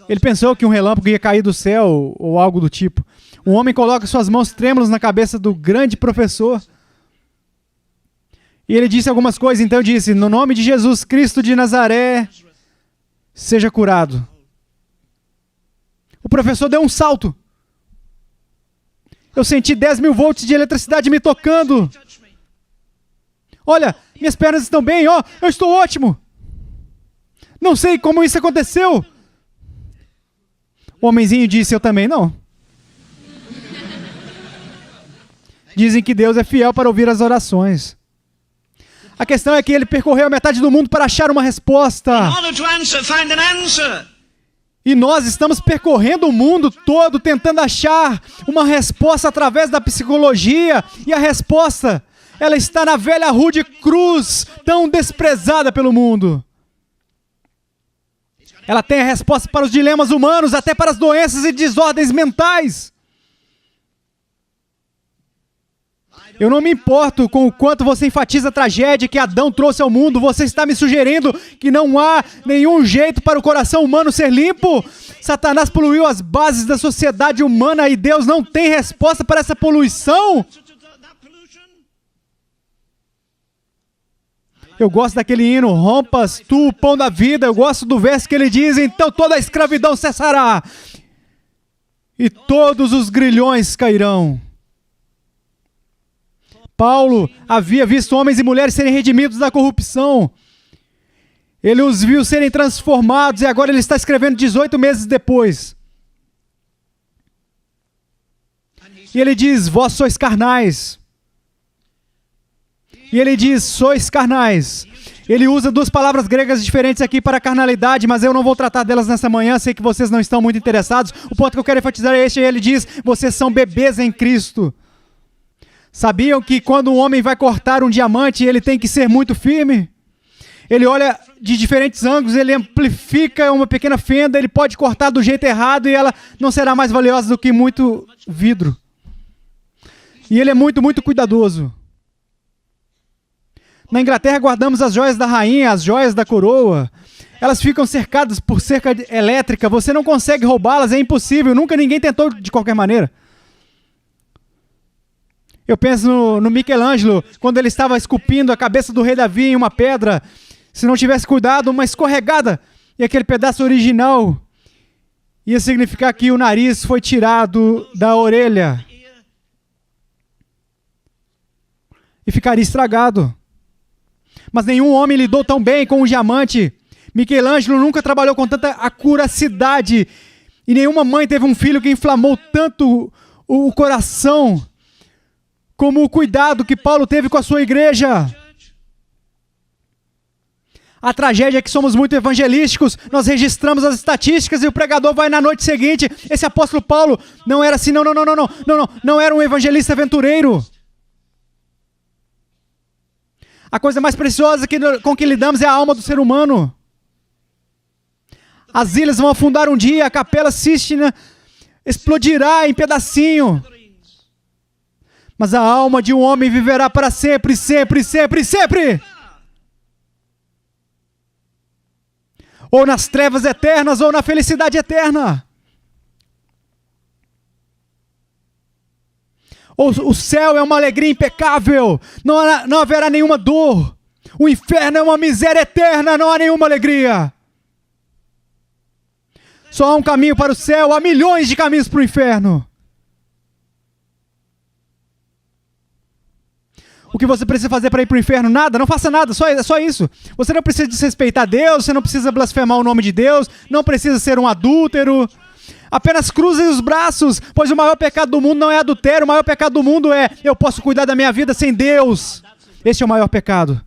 Ele pensou que um relâmpago ia cair do céu ou algo do tipo. Um homem coloca suas mãos trêmulas na cabeça do grande professor. E ele disse algumas coisas, então disse: no nome de Jesus Cristo de Nazaré, seja curado. O professor deu um salto. Eu senti 10.000 volts de eletricidade me tocando. Olha, minhas pernas estão bem, ó, eu estou ótimo. Não sei como isso aconteceu. O homenzinho disse: eu também não. Dizem que Deus é fiel para ouvir as orações. A questão é que ele percorreu a metade do mundo para achar uma resposta. In order to answer, find an answer. E nós estamos percorrendo o mundo todo tentando achar uma resposta através da psicologia. E a resposta, ela está na velha rude cruz, tão desprezada pelo mundo. Ela tem a resposta para os dilemas humanos, até para as doenças e desordens mentais. Eu não me importo com o quanto você enfatiza a tragédia que Adão trouxe ao mundo. Você está me sugerindo que não há nenhum jeito para o coração humano ser limpo? Satanás poluiu as bases da sociedade humana e Deus não tem resposta para essa poluição? Eu gosto daquele hino: rompas tu o pão da vida. Eu gosto do verso que ele diz: então toda a escravidão cessará e todos os grilhões cairão. Paulo havia visto homens e mulheres serem redimidos da corrupção. Ele os viu serem transformados e agora ele está escrevendo 18 meses depois. E ele diz: vós sois carnais. E ele diz: sois carnais. Ele usa 2 palavras gregas diferentes aqui para carnalidade, mas eu não vou tratar delas nessa manhã, sei que vocês não estão muito interessados. O ponto que eu quero enfatizar é este: ele diz: vocês são bebês em Cristo. Sabiam que quando um homem vai cortar um diamante, ele tem que ser muito firme? Ele olha de diferentes ângulos, ele amplifica uma pequena fenda, ele pode cortar do jeito errado e ela não será mais valiosa do que muito vidro. E ele é muito, muito cuidadoso. Na Inglaterra guardamos as joias da rainha, as joias da coroa. Elas ficam cercadas por cerca elétrica. Você não consegue roubá-las, é impossível. Nunca ninguém tentou de qualquer maneira. Eu penso no Michelangelo, quando ele estava esculpindo a cabeça do rei Davi em uma pedra. Se não tivesse cuidado, uma escorregada, e aquele pedaço original ia significar que o nariz foi tirado da orelha e ficaria estragado. Mas nenhum homem lidou tão bem com um diamante. Michelangelo nunca trabalhou com tanta acuracidade, e nenhuma mãe teve um filho que inflamou tanto o coração como o cuidado que Paulo teve com a sua igreja. A tragédia é que somos muito evangelísticos, nós registramos as estatísticas e o pregador vai na noite seguinte. Esse apóstolo Paulo não era assim, não era um evangelista aventureiro. A coisa mais preciosa com que lidamos é a alma do ser humano. As ilhas vão afundar um dia, a Capela Sistina explodirá em pedacinho. Mas a alma de um homem viverá para sempre, sempre, sempre, sempre. Ou nas trevas eternas, ou na felicidade eterna. O céu é uma alegria impecável, não haverá nenhuma dor. O inferno é uma miséria eterna, não há nenhuma alegria. Só há um caminho para o céu, há milhões de caminhos para o inferno. O que você precisa fazer para ir para o inferno? Nada, não faça nada, só isso. Você não precisa desrespeitar Deus, você não precisa blasfemar o nome de Deus, não precisa ser um adúltero. Apenas cruze os braços, pois o maior pecado do mundo não é adultério, o maior pecado do mundo é eu posso cuidar da minha vida sem Deus. Esse é o maior pecado.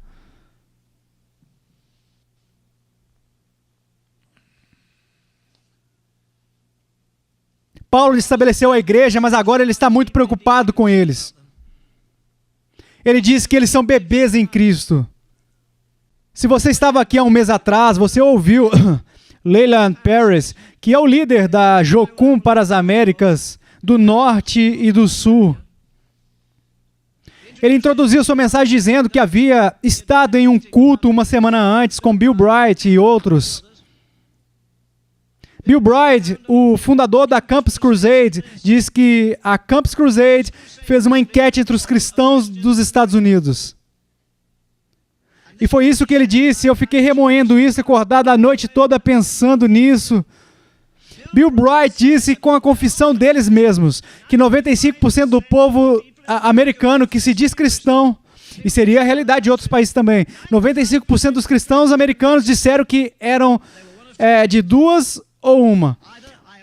Paulo estabeleceu a igreja, mas agora ele está muito preocupado com eles. Ele diz que eles são bebês em Cristo. Se você estava aqui há um mês atrás, você ouviu Leland Paris, que é o líder da Jocum para as Américas do Norte e do Sul. Ele introduziu sua mensagem dizendo que havia estado em um culto uma semana antes com Bill Bright e outros. Bill Bright, o fundador da Campus Crusade, diz que a Campus Crusade fez uma enquete entre os cristãos dos Estados Unidos. E foi isso que ele disse, eu fiquei remoendo isso, acordado a noite toda pensando nisso. Bill Bright disse, com a confissão deles mesmos, que 95% do povo americano que se diz cristão, e seria a realidade de outros países também, 95% dos cristãos americanos disseram que eram de duas ou uma,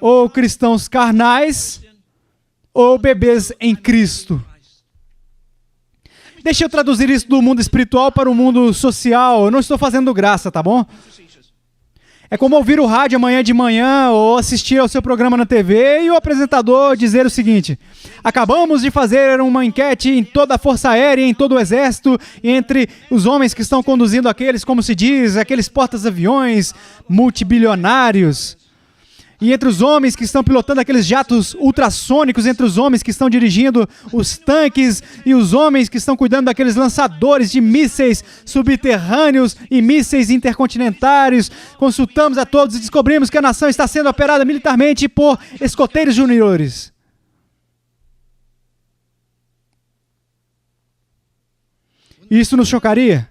ou cristãos carnais, ou bebês em Cristo. Deixa eu traduzir isso do mundo espiritual para o mundo social. Eu não estou fazendo graça, tá bom? É como ouvir o rádio amanhã de manhã ou assistir ao seu programa na TV e o apresentador dizer o seguinte: acabamos de fazer uma enquete em toda a Força Aérea, em todo o Exército, entre os homens que estão conduzindo aqueles, como se diz, aqueles portas-aviões multibilionários. E entre os homens que estão pilotando aqueles jatos ultrassônicos, entre os homens que estão dirigindo os tanques e os homens que estão cuidando daqueles lançadores de mísseis subterrâneos e mísseis intercontinentais, consultamos a todos e descobrimos que a nação está sendo operada militarmente por escoteiros juniores. Isso nos chocaria?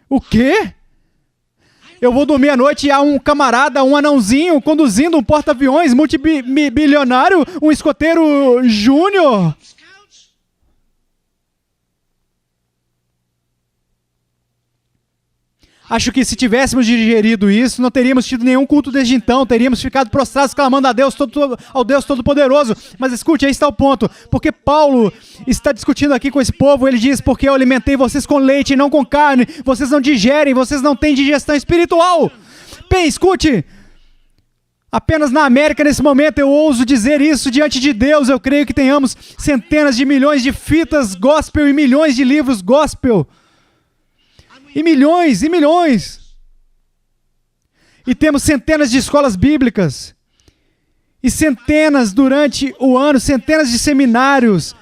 O quê? Eu vou dormir à noite e há um camarada, um anãozinho, conduzindo um porta-aviões multibilionário, um escoteiro júnior. Acho que se tivéssemos digerido isso, não teríamos tido nenhum culto desde então, teríamos ficado prostrados clamando a Deus, ao Deus Todo-Poderoso. Mas escute, aí está o ponto. Porque Paulo está discutindo aqui com esse povo, ele diz, porque eu alimentei vocês com leite e não com carne, vocês não digerem, vocês não têm digestão espiritual. Bem, escute, apenas na América nesse momento eu ouso dizer isso diante de Deus, eu creio que tenhamos centenas de milhões de fitas gospel e milhões de livros gospel. E milhões, e milhões. E temos centenas de escolas bíblicas. E centenas durante o ano, centenas de seminários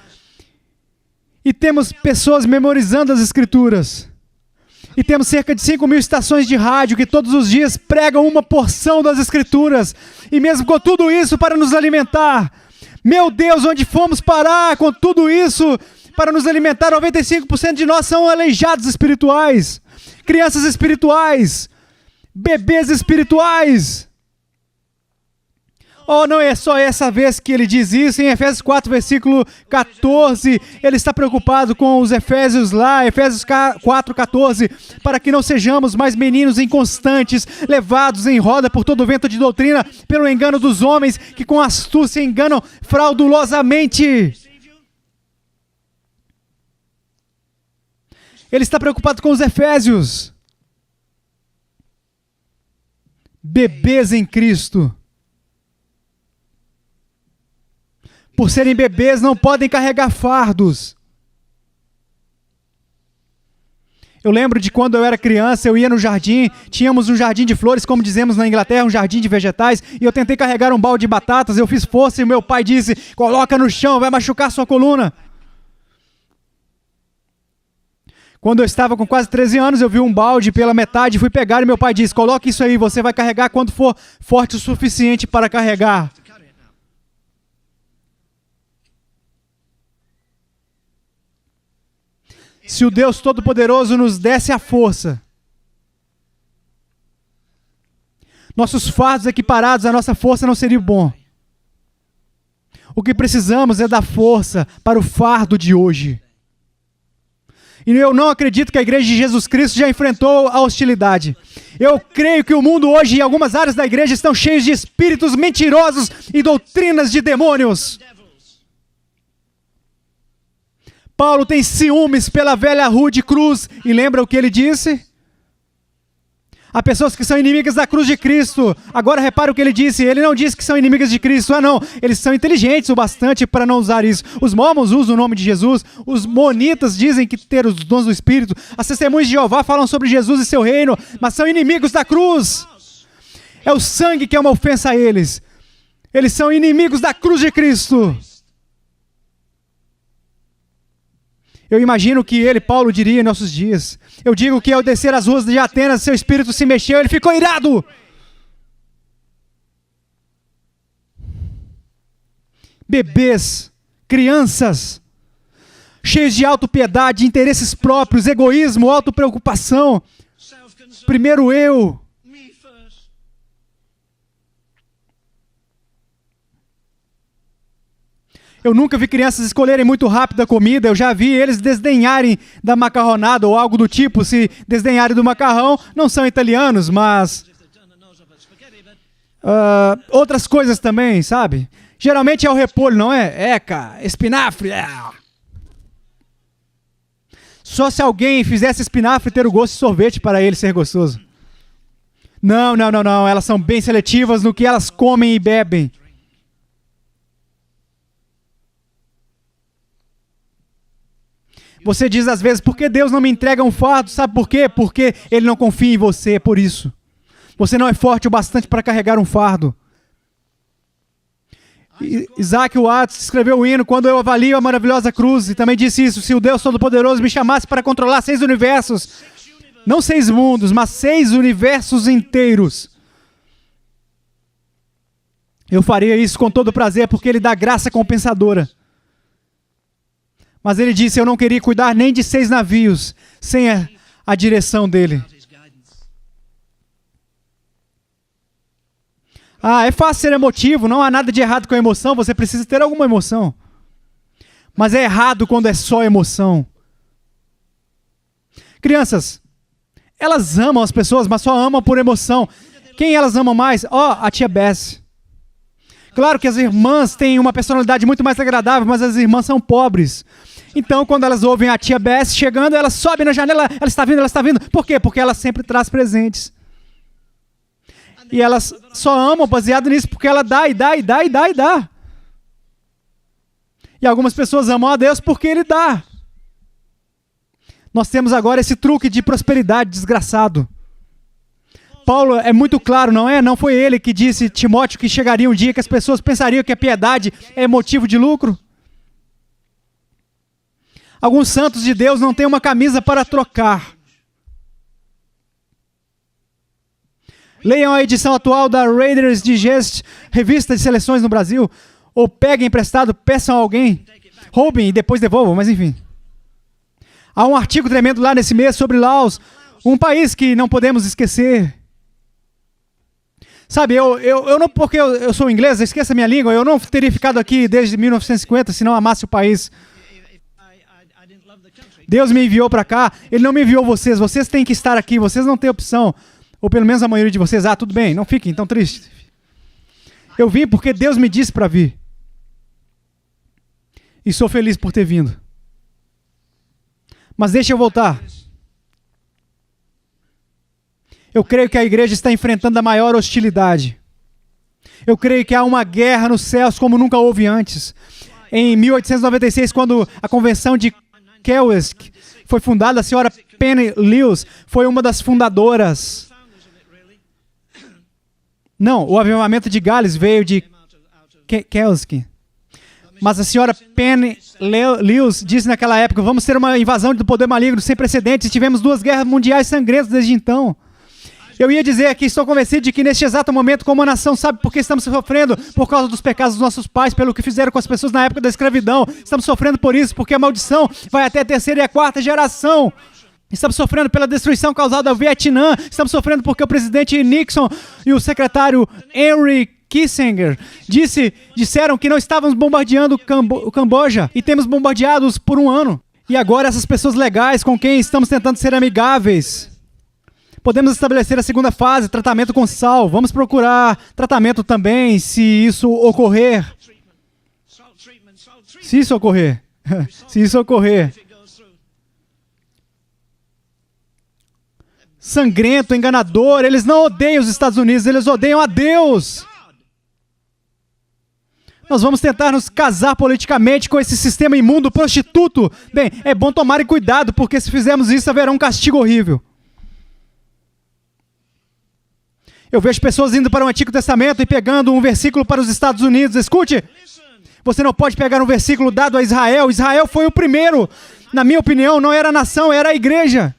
E temos pessoas memorizando as Escrituras. E temos cerca de 5.000 estações de rádio que todos os dias pregam uma porção das Escrituras. E mesmo com tudo isso para nos alimentar. Meu Deus, onde fomos parar com tudo isso para nos alimentar? 95% de nós são aleijados espirituais. Crianças espirituais. Bebês espirituais. Oh, não é só essa vez que ele diz isso. Em Efésios 4, versículo 14, ele está preocupado com os Efésios lá, Efésios 4, 14, para que não sejamos mais meninos inconstantes, levados em roda por todo vento de doutrina, pelo engano dos homens, que com astúcia enganam fraudulosamente. Ele está preocupado com os Efésios. Bebês em Cristo. Por serem bebês, não podem carregar fardos. Eu lembro de quando eu era criança, eu ia no jardim, tínhamos um jardim de flores, como dizemos na Inglaterra, um jardim de vegetais, e eu tentei carregar um balde de batatas, eu fiz força e meu pai disse, coloca no chão, vai machucar sua coluna. Quando eu estava com quase 13 anos, eu vi um balde pela metade, fui pegar e meu pai disse, coloque isso aí, você vai carregar quando for forte o suficiente para carregar. Se o Deus Todo-Poderoso nos desse a força, nossos fardos equiparados à nossa força não seria bom. O que precisamos é da força para o fardo de hoje. E eu não acredito que a igreja de Jesus Cristo já enfrentou a hostilidade. Eu creio que o mundo hoje e algumas áreas da igreja estão cheios de espíritos mentirosos e doutrinas de demônios. Paulo tem ciúmes pela velha rude cruz. E lembra o que ele disse? Há pessoas que são inimigas da cruz de Cristo. Agora repara o que ele disse. Ele não disse que são inimigas de Cristo. Ah, não. Eles são inteligentes o bastante para não usar isso. Os mormons usam o nome de Jesus. Os monitas dizem que ter os dons do Espírito. As testemunhas de Jeová falam sobre Jesus e seu reino. Mas são inimigos da cruz. É o sangue que é uma ofensa a eles. Eles são inimigos da cruz de Cristo. Eu imagino que ele, Paulo, diria em nossos dias. Eu digo que ao descer as ruas de Atenas, seu espírito se mexeu, ele ficou irado. Bebês, crianças, cheios de autopiedade, interesses próprios, egoísmo, autopreocupação. Primeiro eu. Eu nunca vi crianças escolherem muito rápido a comida, eu já vi eles desdenharem da macarronada ou algo do tipo. Se desdenharem do macarrão, não são italianos, mas outras coisas também, sabe? Geralmente é o repolho, não é? Cara, espinafre. Só se alguém fizesse espinafre ter o gosto de sorvete para ele ser gostoso. Não, elas são bem seletivas no que elas comem e bebem. Você diz às vezes, por que Deus não me entrega um fardo? Sabe por quê? Porque Ele não confia em você, é por isso. Você não é forte o bastante para carregar um fardo. Isaac Watts escreveu o hino, quando eu avalio a maravilhosa cruz, e também disse isso, se o Deus Todo-Poderoso me chamasse para controlar 6 universos, não 6 mundos, mas 6 universos inteiros, eu faria isso com todo prazer, porque Ele dá graça compensadora. Mas ele disse, eu não queria cuidar nem de 6 navios sem a direção dele. É fácil ser emotivo, não há nada de errado com a emoção, você precisa ter alguma emoção. Mas é errado quando é só emoção. Crianças, elas amam as pessoas, mas só amam por emoção. Quem elas amam mais? A tia Bess. Claro que as irmãs têm uma personalidade muito mais agradável, mas as irmãs são pobres. Então, quando elas ouvem a tia Bess chegando, elas sobem na janela, ela está vindo. Por quê? Porque ela sempre traz presentes. E elas só amam baseado nisso, porque ela dá. E algumas pessoas amam a Deus porque Ele dá. Nós temos agora esse truque de prosperidade desgraçado. Paulo é muito claro, não é? Não foi ele que disse, Timóteo, que chegaria um dia que as pessoas pensariam que a piedade é motivo de lucro? Alguns santos de Deus não têm uma camisa para trocar. Leiam a edição atual da Reader's Digest, revista de seleções no Brasil, ou peguem emprestado, peçam a alguém, roubem e depois devolvam, mas enfim. Há um artigo tremendo lá nesse mês sobre Laos, um país que não podemos esquecer. Sabe, eu não, porque eu sou inglês, esqueça a minha língua, eu não teria ficado aqui desde 1950 se não amasse o país. Deus me enviou para cá, Ele não me enviou vocês, vocês têm que estar aqui, vocês não têm opção. Ou pelo menos a maioria de vocês, tudo bem, não fiquem tão tristes. Eu vim porque Deus me disse para vir. E sou feliz por ter vindo. Mas deixa eu voltar. Eu creio que a igreja está enfrentando a maior hostilidade. Eu creio que há uma guerra nos céus como nunca houve antes. Em 1896, quando a convenção de Kelowsk foi fundada, a senhora Penny Lewis foi uma das fundadoras. Não, o avivamento de Gales veio de Kelowsk. Mas a senhora Penny Lewis disse naquela época, vamos ter uma invasão do poder maligno sem precedentes. Tivemos 2 guerras mundiais sangrentas desde então. Eu ia dizer que estou convencido de que neste exato momento, como a nação sabe por que estamos sofrendo, por causa dos pecados dos nossos pais, pelo que fizeram com as pessoas na época da escravidão. Estamos sofrendo por isso, porque a maldição vai até a 3ª e a 4ª geração. Estamos sofrendo pela destruição causada ao Vietnã. Estamos sofrendo porque o presidente Nixon e o secretário Henry Kissinger disseram que não estávamos bombardeando o Camboja e temos bombardeados por 1 ano. E agora essas pessoas legais com quem estamos tentando ser amigáveis. Podemos estabelecer a 2ª fase, tratamento com sal. Vamos procurar tratamento também, se isso ocorrer. Se isso ocorrer. Se isso ocorrer. Sangrento, enganador, eles não odeiam os Estados Unidos, eles odeiam a Deus. Nós vamos tentar nos casar politicamente com esse sistema imundo, prostituto. Bem, é bom tomarem cuidado, porque se fizermos isso, haverá um castigo horrível. Eu vejo pessoas indo para o Antigo Testamento e pegando um versículo para os Estados Unidos. Escute, você não pode pegar um versículo dado a Israel. Israel foi o primeiro. Na minha opinião, não era a nação, era a igreja.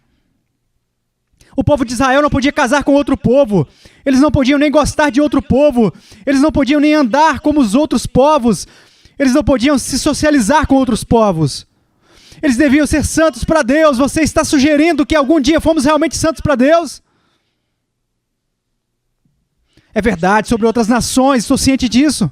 O povo de Israel não podia casar com outro povo. Eles não podiam nem gostar de outro povo. Eles não podiam nem andar como os outros povos. Eles não podiam se socializar com outros povos. Eles deviam ser santos para Deus. Você está sugerindo que algum dia fomos realmente santos para Deus? É verdade sobre outras nações, estou ciente disso.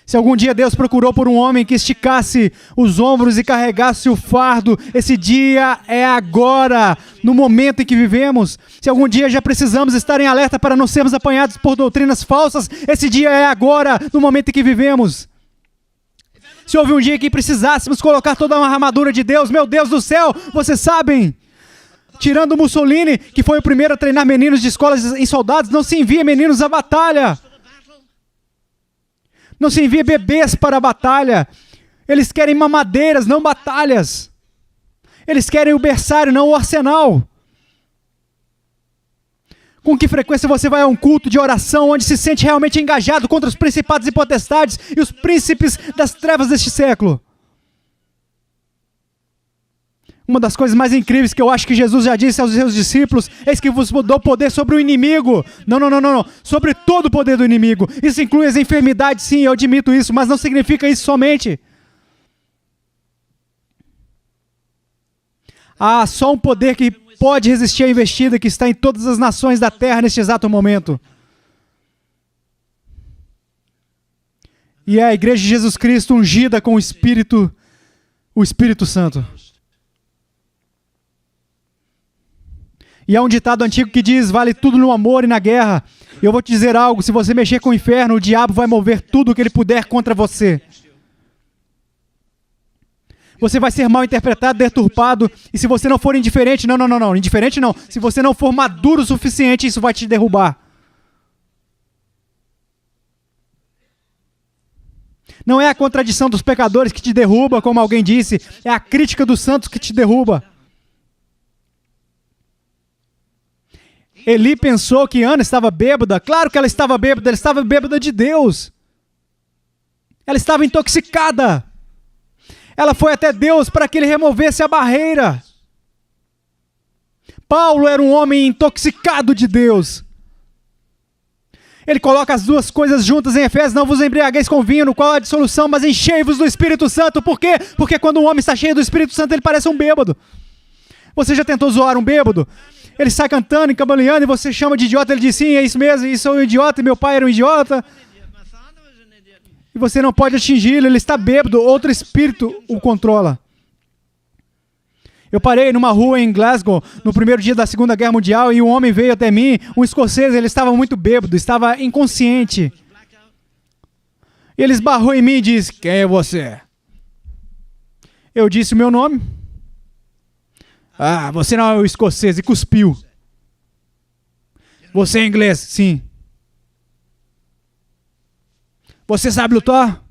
Se algum dia Deus procurou por um homem que esticasse os ombros e carregasse o fardo, esse dia é agora, no momento em que vivemos. Se algum dia já precisamos estar em alerta para não sermos apanhados por doutrinas falsas, esse dia é agora, no momento em que vivemos. Se houve um dia que precisássemos colocar toda uma armadura de Deus, meu Deus do céu, vocês sabem, tirando Mussolini, que foi o primeiro a treinar meninos de escolas em soldados, não se envia meninos à batalha. Não se envia bebês para a batalha. Eles querem mamadeiras, não batalhas. Eles querem o berçário, não o arsenal. Com que frequência você vai a um culto de oração onde se sente realmente engajado contra os principados e potestades e os príncipes das trevas deste século? Uma das coisas mais incríveis que eu acho que Jesus já disse aos seus discípulos, eis que vos dou poder sobre o inimigo. Não. Sobre todo o poder do inimigo. Isso inclui as enfermidades, sim, eu admito isso, mas não significa isso somente. Há só um poder que pode resistir à investida que está em todas as nações da terra neste exato momento. E é a igreja de Jesus Cristo ungida com o Espírito Santo. E há um ditado antigo que diz, vale tudo no amor e na guerra. E eu vou te dizer algo, se você mexer com o inferno, o diabo vai mover tudo o que ele puder contra você. Você vai ser mal interpretado, deturpado, e se você não for indiferente, indiferente não. Se você não for maduro o suficiente, isso vai te derrubar. Não é a contradição dos pecadores que te derruba, como alguém disse, é a crítica dos santos que te derruba. Eli pensou que Ana estava bêbada. Claro que ela estava bêbada de Deus. Ela estava intoxicada. Ela foi até Deus para que ele removesse a barreira. Paulo era um homem intoxicado de Deus. Ele coloca as duas coisas juntas em Efésios: não vos embriagueis com vinho, no qual há dissolução, mas enchei-vos do Espírito Santo. Por quê? Porque quando um homem está cheio do Espírito Santo, ele parece um bêbado. Você já tentou zoar um bêbado? Ele sai cantando e cambaleando e você chama de idiota. Ele diz: sim, é isso mesmo, eu sou um idiota e meu pai era um idiota. E você não pode atingi-lo, ele está bêbado, outro espírito o controla. Eu parei numa rua em Glasgow, no primeiro dia da Segunda Guerra Mundial, e um homem veio até mim, um escocês. Ele estava muito bêbado, estava inconsciente. E ele esbarrou em mim e disse: quem é você? Eu disse o meu nome. Ah, você não é o escocês, e cuspiu. Você é inglês? Sim. Você sabe lutar?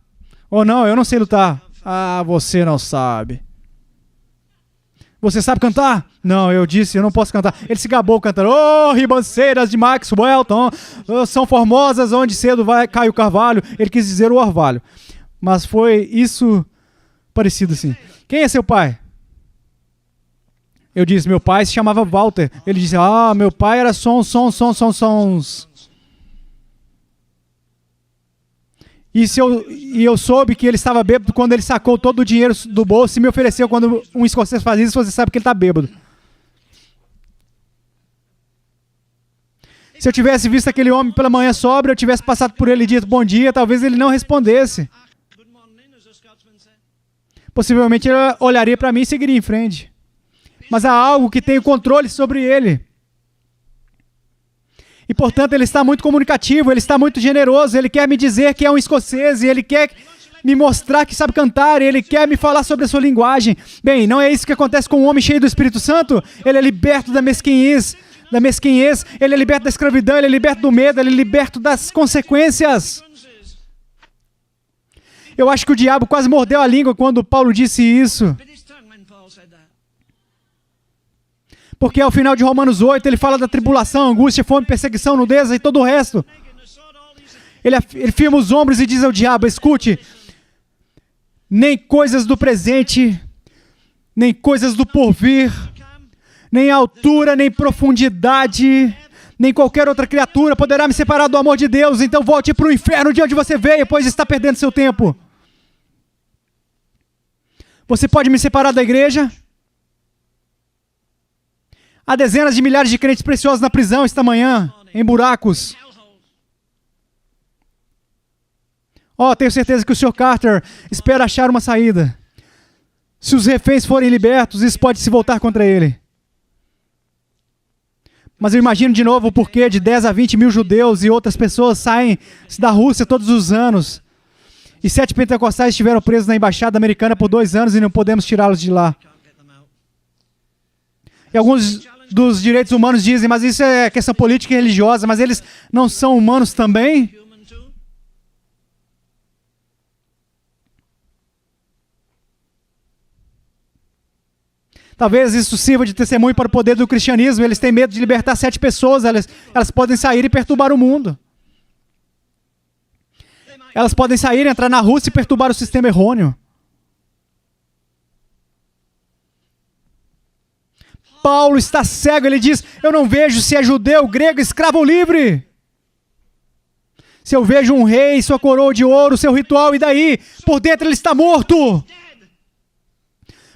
Ou não, eu não sei lutar. Ah, você não sabe. Você sabe cantar? Não, eu disse, eu não posso cantar. Ele se gabou cantando: oh, ribanceiras de Max Welton, são formosas onde cedo vai Caio Carvalho. Ele quis dizer o orvalho. Mas foi isso parecido assim. Quem é seu pai? Eu disse: meu pai se chamava Walter. Ele disse: ah, meu pai era sons. E eu soube que ele estava bêbado quando ele sacou todo o dinheiro do bolso e me ofereceu. Quando um escocês faz isso, você sabe que ele está bêbado. Se eu tivesse visto aquele homem pela manhã sóbrio, eu tivesse passado por ele e dito bom dia, talvez ele não respondesse. Possivelmente ele olharia para mim e seguiria em frente. Mas há algo que tem o controle sobre ele. E, portanto, ele está muito comunicativo, ele está muito generoso, ele quer me dizer que é um escocês, e ele quer me mostrar que sabe cantar, e ele quer me falar sobre a sua linguagem. Bem, não é isso que acontece com um homem cheio do Espírito Santo? Ele é liberto da mesquinhez, ele é liberto da escravidão, ele é liberto do medo, ele é liberto das consequências. Eu acho que o diabo quase mordeu a língua quando Paulo disse isso. Porque ao final de Romanos 8, ele fala da tribulação, angústia, fome, perseguição, nudez e todo o resto. Ele firma os ombros e diz ao diabo: escute, nem coisas do presente, nem coisas do porvir, nem altura, nem profundidade, nem qualquer outra criatura poderá me separar do amor de Deus. Então volte para o inferno de onde você veio, pois está perdendo seu tempo. Você pode me separar da igreja? Há dezenas de milhares de crentes preciosos na prisão esta manhã, em buracos. Tenho certeza que o Sr. Carter espera achar uma saída. Se os reféns forem libertos, isso pode se voltar contra ele. Mas eu imagino de novo o porquê de 10 a 20 mil judeus e outras pessoas saem da Rússia todos os anos. E 7 pentecostais estiveram presos na embaixada americana por 2 anos e não podemos tirá-los de lá. E alguns dos direitos humanos dizem: mas isso é questão política e religiosa, mas eles não são humanos também? Talvez isso sirva de testemunho para o poder do cristianismo. Eles têm medo de libertar 7 pessoas, elas podem sair e perturbar o mundo. Elas podem sair, entrar na Rússia e perturbar o sistema errôneo. Paulo está cego, ele diz: eu não vejo se é judeu, grego, escravo ou livre. Se eu vejo um rei, sua coroa de ouro, seu ritual, e daí? Por dentro ele está morto.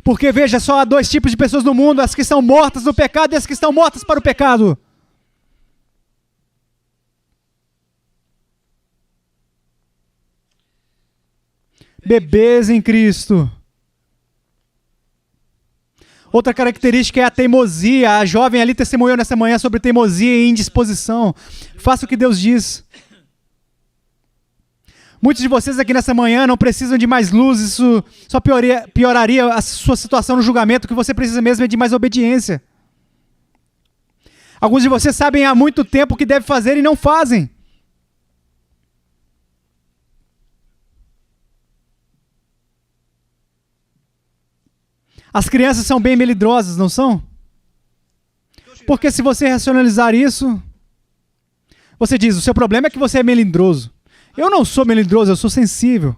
Porque veja só, há 2 tipos de pessoas no mundo: as que estão mortas no pecado e as que estão mortas para o pecado. Bebês em Cristo. Outra característica é a teimosia. A jovem ali testemunhou nessa manhã sobre teimosia e indisposição. Faça o que Deus diz. Muitos de vocês aqui nessa manhã não precisam de mais luz. Isso só pioraria a sua situação no julgamento. O que você precisa mesmo é de mais obediência. Alguns de vocês sabem há muito tempo o que devem fazer e não fazem. As crianças são bem melindrosas, não são? Porque se você racionalizar isso, você diz: o seu problema é que você é melindroso. Eu não sou melindroso, eu sou sensível.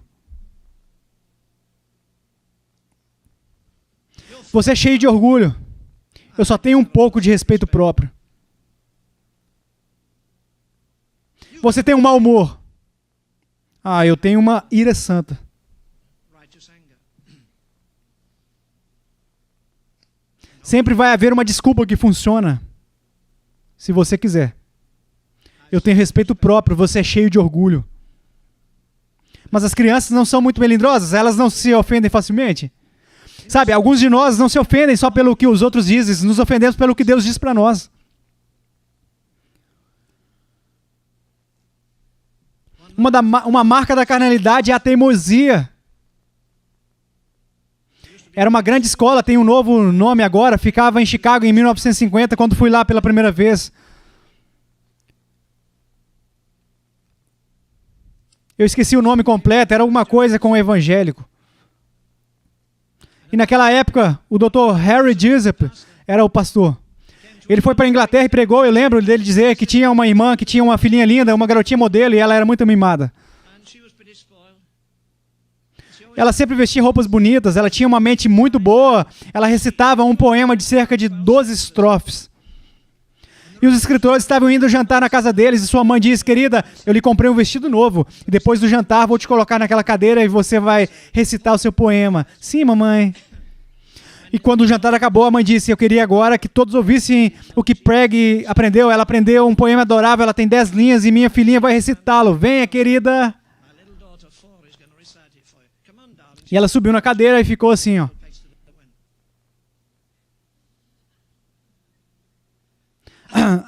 Você é cheio de orgulho. Eu só tenho um pouco de respeito próprio. Você tem um mau humor. Eu tenho uma ira santa. Sempre vai haver uma desculpa que funciona. Se você quiser. Eu tenho respeito próprio, você é cheio de orgulho. Mas as crianças não são muito melindrosas, elas não se ofendem facilmente. Sabe, alguns de nós não se ofendem só pelo que os outros dizem, nos ofendemos pelo que Deus diz para nós. Uma marca da carnalidade é a teimosia. Era uma grande escola, tem um novo nome agora, ficava em Chicago em 1950, quando fui lá pela primeira vez. Eu esqueci o nome completo, era alguma coisa com o evangélico. E naquela época, o Dr. Harry Jessup era o pastor. Ele foi para a Inglaterra e pregou, eu lembro dele dizer que tinha uma irmã, que tinha uma filhinha linda, uma garotinha modelo, e ela era muito mimada. Ela sempre vestia roupas bonitas, ela tinha uma mente muito boa, ela recitava um poema de cerca de 12 estrofes. E os escritores estavam indo jantar na casa deles, e sua mãe disse: querida, eu lhe comprei um vestido novo, e depois do jantar vou te colocar naquela cadeira e você vai recitar o seu poema. Sim, mamãe. E quando o jantar acabou, a mãe disse: eu queria agora que todos ouvissem o que Peg aprendeu. Ela aprendeu um poema adorável, ela tem 10 linhas e minha filhinha vai recitá-lo. Venha, querida. E ela subiu na cadeira e ficou assim, ó.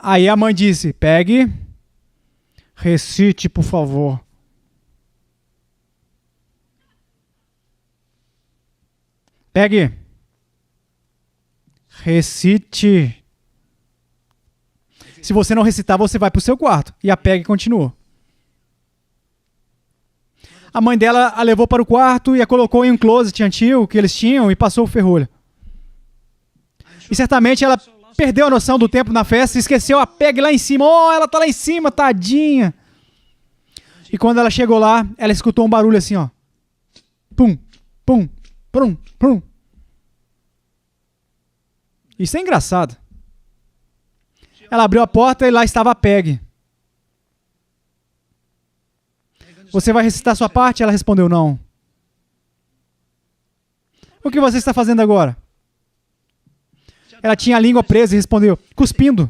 Aí a mãe disse: Peg, recite, por favor. Peg, recite. Se você não recitar, você vai para o seu quarto. E a Peg continuou. A mãe dela a levou para o quarto e a colocou em um closet antigo que eles tinham e passou o ferrolho. E certamente ela perdeu a noção do tempo na festa e esqueceu a Peg lá em cima. Oh, ela tá lá em cima, tadinha. E quando ela chegou lá, ela escutou um barulho assim, ó. Pum, pum, pum, pum. Isso é engraçado. Ela abriu a porta e lá estava a Peg. Você vai recitar sua parte? Ela respondeu: não. O que você está fazendo agora? Ela tinha a língua presa e respondeu: cuspindo.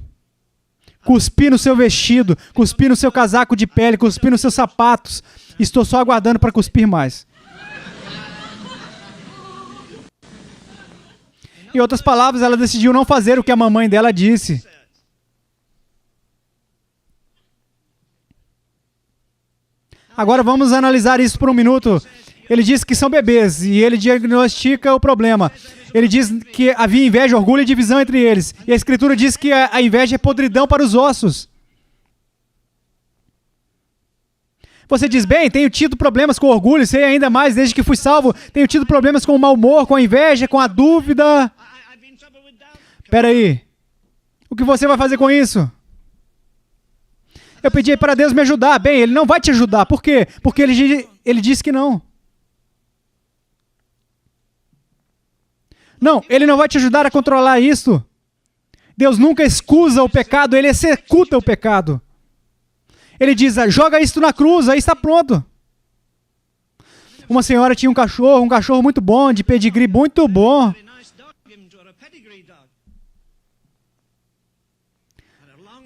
Cuspi no seu vestido, cuspi no seu casaco de pele, cuspi nos seus sapatos. Estou só aguardando para cuspir mais. Em outras palavras, ela decidiu não fazer o que a mamãe dela disse. Agora vamos analisar isso por um minuto. Ele diz que são bebês e ele diagnostica o problema. Ele diz que havia inveja, orgulho e divisão entre eles. E a Escritura diz que a inveja é podridão para os ossos. Você diz: bem, tenho tido problemas com orgulho, sei ainda mais desde que fui salvo. Tenho tido problemas com o mau humor, com a inveja, com a dúvida. Espera aí. O que você vai fazer com isso? Eu pedi para Deus me ajudar. Bem, Ele não vai te ajudar. Por quê? Porque Ele disse que não. Não, Ele não vai te ajudar a controlar isso. Deus nunca excusa o pecado, Ele executa o pecado. Ele diz: joga isso na cruz, aí está pronto. Uma senhora tinha um cachorro muito bom, de pedigree muito bom.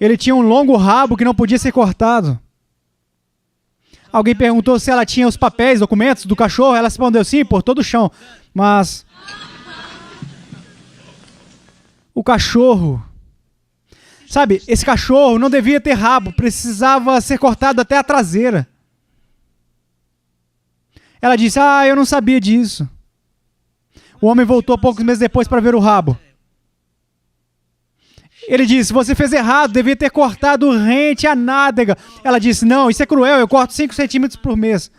Ele tinha um longo rabo que não podia ser cortado. Alguém perguntou se ela tinha os papéis, documentos do cachorro. Ela respondeu: sim, por todo o chão. Mas o cachorro, sabe, esse cachorro não devia ter rabo, precisava ser cortado até a traseira. Ela disse: eu não sabia disso. O homem voltou poucos meses depois para ver o rabo. Ele disse: você fez errado, devia ter cortado rente a nádega. Ela disse: não, isso é cruel, eu corto 5 centímetros por mês.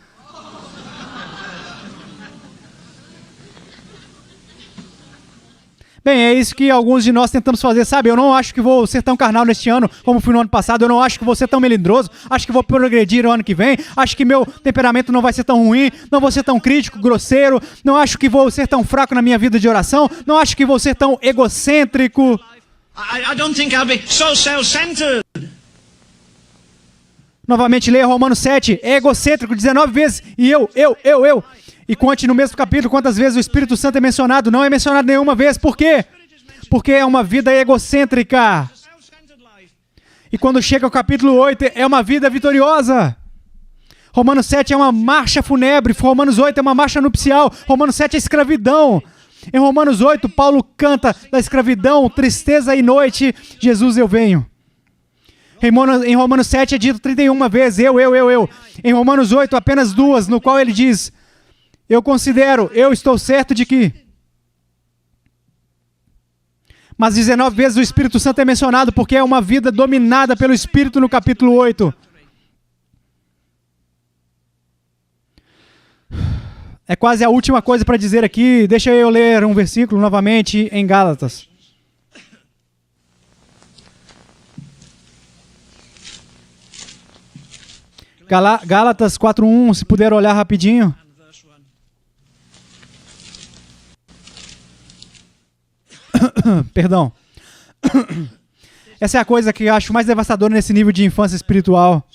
Bem, é isso que alguns de nós tentamos fazer, sabe? Eu não acho que vou ser tão carnal neste ano como fui no ano passado. Eu não acho que vou ser tão melindroso. Acho que vou progredir no ano que vem. Acho que meu temperamento não vai ser tão ruim. Não vou ser tão crítico, grosseiro. Não acho que vou ser tão fraco na minha vida de oração. Não acho que vou ser tão egocêntrico. I don't think I'll be so self-centered. Novamente, leia Romanos 7. É egocêntrico 19 vezes. E eu. E conte no mesmo capítulo quantas vezes o Espírito Santo é mencionado. Não é mencionado nenhuma vez. Por quê? Porque é uma vida egocêntrica. E quando chega ao capítulo 8, é uma vida vitoriosa. Romanos 7 é uma marcha fúnebre. Romanos 8 é uma marcha nupcial. Romanos 7 é escravidão. Em Romanos 8, Paulo canta da escravidão, tristeza e noite. Jesus, eu venho. Em Romanos 7 é dito 31 vezes. Eu. Em Romanos 8, apenas 2, no qual ele diz... eu estou certo de que... Mas 19 vezes o Espírito Santo é mencionado porque é uma vida dominada pelo Espírito no capítulo 8. É quase a última coisa para dizer aqui. Deixa eu ler um versículo novamente em Gálatas. Gálatas 4:1, se puder olhar rapidinho. Perdão. Essa é a coisa que eu acho mais devastadora nesse nível de infância espiritual.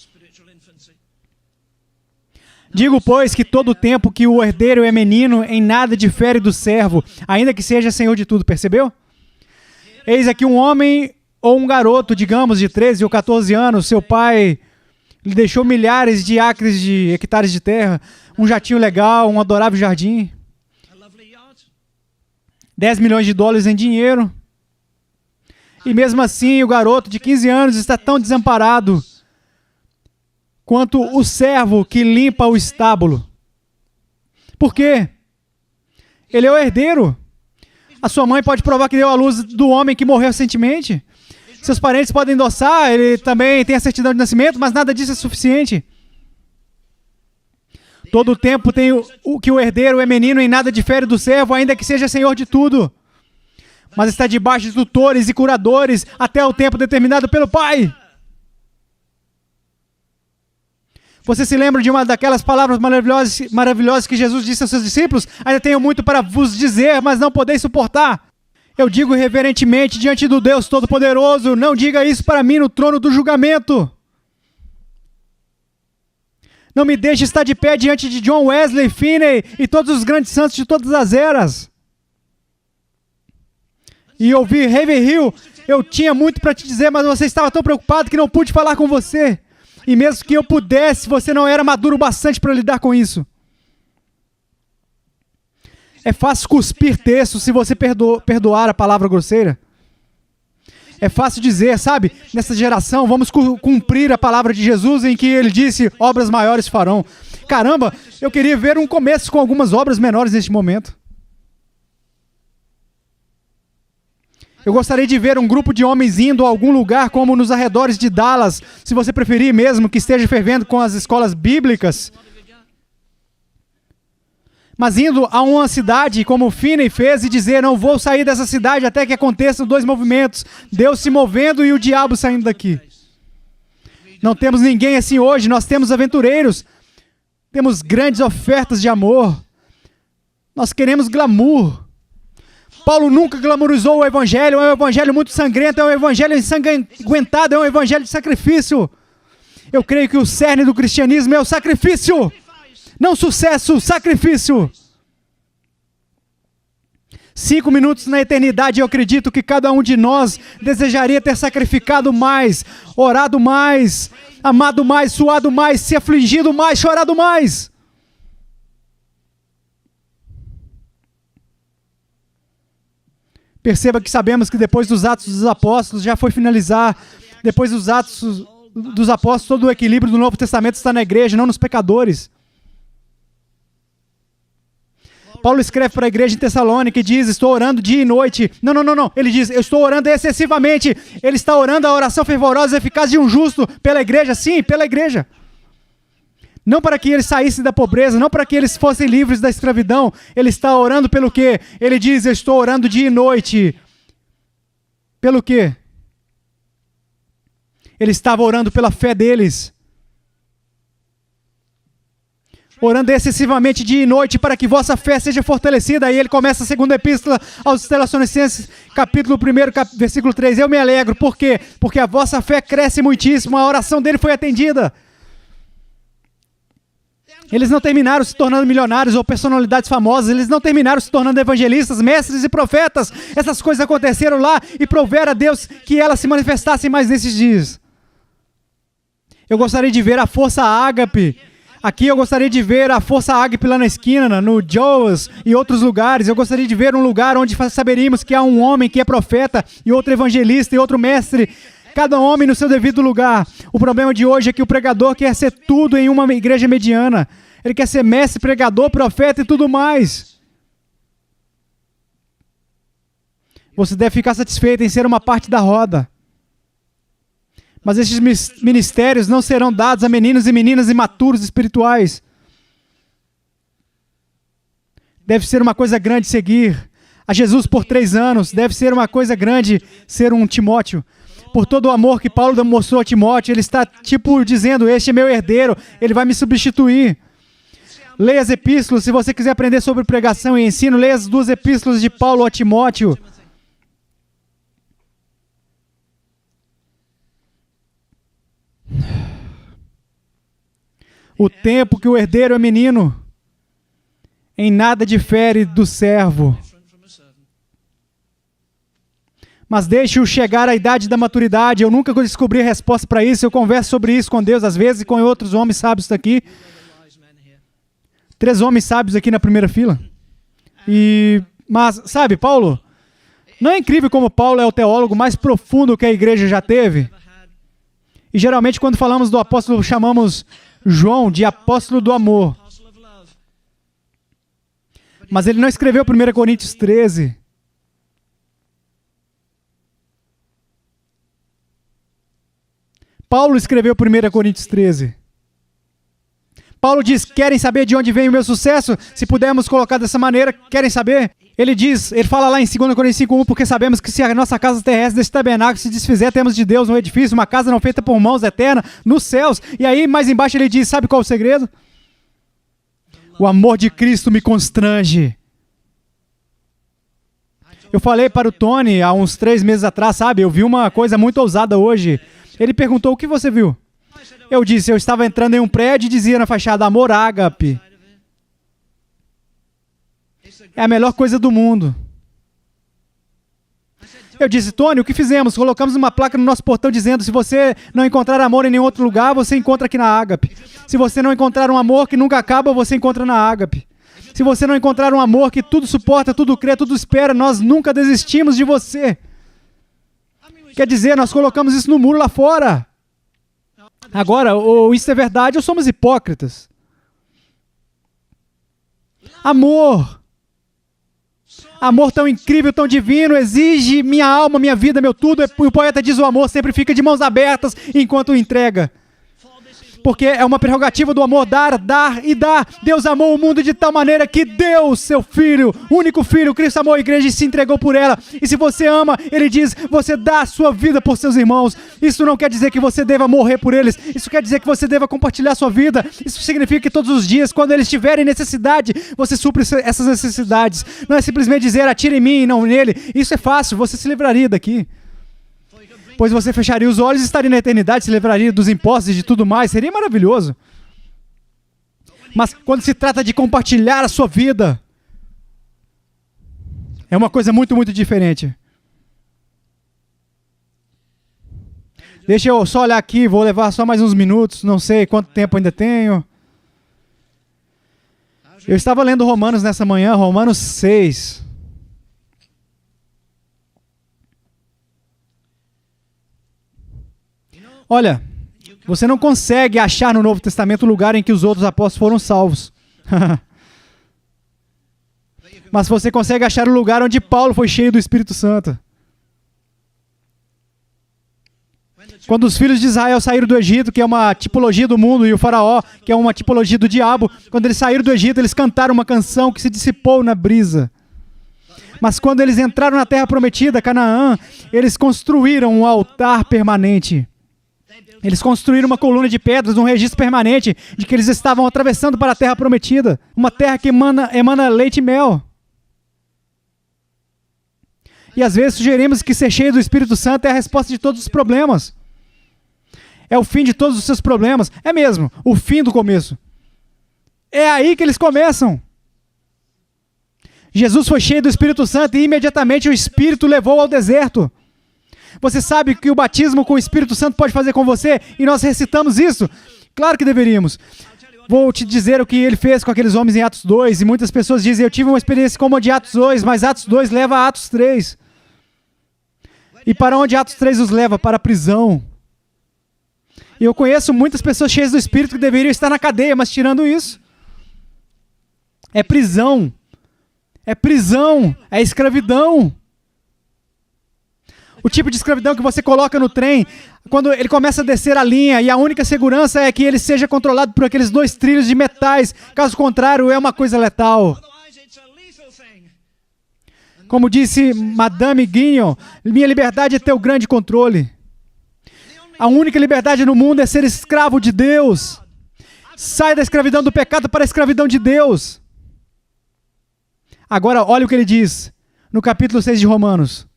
Digo, pois, que todo o tempo que o herdeiro é menino, em nada difere do servo, ainda que seja senhor de tudo. Percebeu? Eis aqui um homem ou um garoto, digamos, de 13 ou 14 anos, seu pai lhe deixou milhares de acres de hectares de terra, um jatinho legal, um adorável jardim, 10 milhões de dólares em dinheiro. E mesmo assim, o garoto de 15 anos está tão desamparado quanto o servo que limpa o estábulo. Por quê? Ele é o herdeiro. A sua mãe pode provar que deu à luz do homem que morreu recentemente. Seus parentes podem endossar, ele também tem a certidão de nascimento, mas nada disso é suficiente. Todo o tempo tem o que o herdeiro é menino, em nada difere do servo, ainda que seja senhor de tudo. Mas está debaixo de tutores e curadores até o tempo determinado pelo Pai. Você se lembra de uma daquelas palavras maravilhosas que Jesus disse aos seus discípulos? Ainda tenho muito para vos dizer, mas não podeis suportar. Eu digo reverentemente diante do Deus Todo-Poderoso, não diga isso para mim no trono do julgamento. Não me deixe estar de pé diante de John Wesley, Finney e todos os grandes santos de todas as eras. E ouvir Haverhill, eu tinha muito para te dizer, mas você estava tão preocupado que não pude falar com você. E mesmo que eu pudesse, você não era maduro bastante para lidar com isso. É fácil cuspir texto se você perdoar a palavra grosseira. É fácil dizer, sabe, nessa geração, vamos cumprir a palavra de Jesus em que ele disse, obras maiores farão. Caramba, eu queria ver um começo com algumas obras menores neste momento. Eu gostaria de ver um grupo de homens indo a algum lugar como nos arredores de Dallas, se você preferir mesmo, que esteja fervendo com as escolas bíblicas. Mas indo a uma cidade como Finney fez e dizer, não vou sair dessa cidade até que aconteçam dois movimentos, Deus se movendo e o diabo saindo daqui. Não temos ninguém assim hoje, nós temos aventureiros, temos grandes ofertas de amor, nós queremos glamour. Paulo nunca glamorizou o evangelho, é um evangelho muito sangrento, é um evangelho ensanguentado, é um evangelho de sacrifício. Eu creio que o cerne do cristianismo é o sacrifício, não sucesso, sacrifício. 5 minutos na eternidade, eu acredito que cada um de nós desejaria ter sacrificado mais, orado mais, amado mais, suado mais, se afligido mais, chorado mais. Perceba que sabemos que depois dos Atos dos Apóstolos já foi finalizar. Depois dos Atos dos Apóstolos, todo o equilíbrio do Novo Testamento está na igreja, não nos pecadores. Paulo escreve para a igreja em Tessalônica e diz, estou orando dia e noite. Não. Ele diz, eu estou orando excessivamente. Ele está orando a oração fervorosa e eficaz de um justo pela igreja. Sim, pela igreja. Não para que eles saíssem da pobreza, não para que eles fossem livres da escravidão. Ele está orando pelo quê? Ele diz, eu estou orando dia e noite. Pelo quê? Ele estava orando pela fé deles. Orando excessivamente dia e noite para que vossa fé seja fortalecida. Aí ele começa a segunda epístola aos Tessalonicenses, capítulo 1, versículo 3. Eu me alegro. Por quê? Porque a vossa fé cresce muitíssimo. A oração dele foi atendida. Eles não terminaram se tornando milionários ou personalidades famosas. Eles não terminaram se tornando evangelistas, mestres e profetas. Essas coisas aconteceram lá e proveram a Deus que elas se manifestassem mais nesses dias. Eu gostaria de ver a força ágape. Aqui eu gostaria de ver a força ágape lá na esquina, no Joas e outros lugares. Eu gostaria de ver um lugar onde saberíamos que há um homem que é profeta e outro evangelista e outro mestre. Cada homem no seu devido lugar. O problema de hoje é que o pregador quer ser tudo em uma igreja mediana. Ele quer ser mestre, pregador, profeta e tudo mais. Você deve ficar satisfeito em ser uma parte da roda. Mas esses ministérios não serão dados a meninos e meninas imaturos espirituais. Deve ser uma coisa grande seguir a Jesus por 3 anos. Deve ser uma coisa grande ser um Timóteo. Por todo o amor que Paulo demonstrou a Timóteo, ele está dizendo, este é meu herdeiro, ele vai me substituir. Leia as epístolas, se você quiser aprender sobre pregação e ensino, leia as 2 epístolas de Paulo a Timóteo. O tempo que o herdeiro é menino, em nada difere do servo. Mas deixe-o chegar à idade da maturidade. Eu nunca descobri a resposta para isso. Eu converso sobre isso com Deus às vezes e com outros homens sábios aqui. 3 homens sábios aqui na primeira fila. Mas, sabe, Paulo, não é incrível como Paulo é o teólogo mais profundo que a igreja já teve? E geralmente quando falamos do apóstolo, chamamos João de apóstolo do amor. Mas ele não escreveu 1 Coríntios 13. Paulo escreveu 1 Coríntios 13. Paulo diz, querem saber de onde vem o meu sucesso? Se pudermos colocar dessa maneira, querem saber? Ele fala lá em 2 Coríntios 5:1, porque sabemos que se a nossa casa terrestre desse tabernáculo se desfizer, temos de Deus um edifício, uma casa não feita por mãos, eterna, nos céus. E aí, mais embaixo ele diz, sabe qual é o segredo? O amor de Cristo me constrange. Eu falei para o Tony, há uns 3 meses atrás, sabe? Eu vi uma coisa muito ousada hoje. Ele perguntou, o que você viu? Eu disse, eu estava entrando em um prédio e dizia na fachada, amor ágape. É a melhor coisa do mundo. Eu disse, Tony, o que fizemos? Colocamos uma placa no nosso portão dizendo, se você não encontrar amor em nenhum outro lugar, você encontra aqui na ágape. Se você não encontrar um amor que nunca acaba, você encontra na ágape. Se você não encontrar um amor que tudo suporta, tudo crê, tudo espera, nós nunca desistimos de você. Quer dizer, nós colocamos isso no muro lá fora. Agora, ou isso é verdade ou somos hipócritas. Amor. Amor tão incrível, tão divino, exige minha alma, minha vida, meu tudo. O poeta diz, o amor sempre fica de mãos abertas enquanto o entrega. Porque é uma prerrogativa do amor dar e dar. Deus amou o mundo de tal maneira que deu seu Filho, único Filho. Cristo amou a igreja e se entregou por ela. E se você ama, ele diz, você dá a sua vida por seus irmãos. Isso não quer dizer que você deva morrer por eles. Isso quer dizer que você deva compartilhar a sua vida. Isso significa que todos os dias, quando eles tiverem necessidade, você supre essas necessidades. Não é simplesmente dizer, atire em mim e não nele. Isso é fácil, você se livraria daqui. Pois você fecharia os olhos e estaria na eternidade, se livraria dos impostos e de tudo mais. Seria maravilhoso. Mas quando se trata de compartilhar a sua vida, é uma coisa muito, muito diferente. Deixa eu só olhar aqui, vou levar só mais uns minutos, não sei quanto tempo ainda tenho. Eu estava lendo Romanos nessa manhã, Romanos 6. Olha, você não consegue achar no Novo Testamento o lugar em que os outros apóstolos foram salvos. Mas você consegue achar o lugar onde Paulo foi cheio do Espírito Santo. Quando os filhos de Israel saíram do Egito, que é uma tipologia do mundo, e o faraó, que é uma tipologia do diabo, quando eles saíram do Egito, eles cantaram uma canção que se dissipou na brisa. Mas quando eles entraram na terra prometida, Canaã, eles construíram um altar permanente. Eles construíram uma coluna de pedras, um registro permanente de que eles estavam atravessando para a terra prometida. Uma terra que emana leite e mel. E às vezes sugerimos que ser cheio do Espírito Santo é a resposta de todos os problemas. É o fim de todos os seus problemas. É mesmo, o fim do começo. É aí que eles começam. Jesus foi cheio do Espírito Santo e imediatamente o Espírito levou ao deserto. Você sabe o que o batismo com o Espírito Santo pode fazer com você? E nós recitamos isso? Claro que deveríamos. Vou te dizer o que ele fez com aqueles homens em Atos 2. E muitas pessoas dizem, eu tive uma experiência como a de Atos 2, mas Atos 2 leva a Atos 3. E para onde Atos 3 os leva? Para a prisão. E eu conheço muitas pessoas cheias do Espírito que deveriam estar na cadeia, mas tirando isso. É prisão. É prisão. É escravidão. O tipo de escravidão que você coloca no trem, quando ele começa a descer a linha, e a única segurança é que ele seja controlado por aqueles 2 trilhos de metais. Caso contrário, é uma coisa letal. Como disse Madame Guignon, minha liberdade é ter o grande controle. A única liberdade no mundo é ser escravo de Deus. Sai da escravidão do pecado para a escravidão de Deus. Agora, olha o que ele diz no capítulo 6 de Romanos.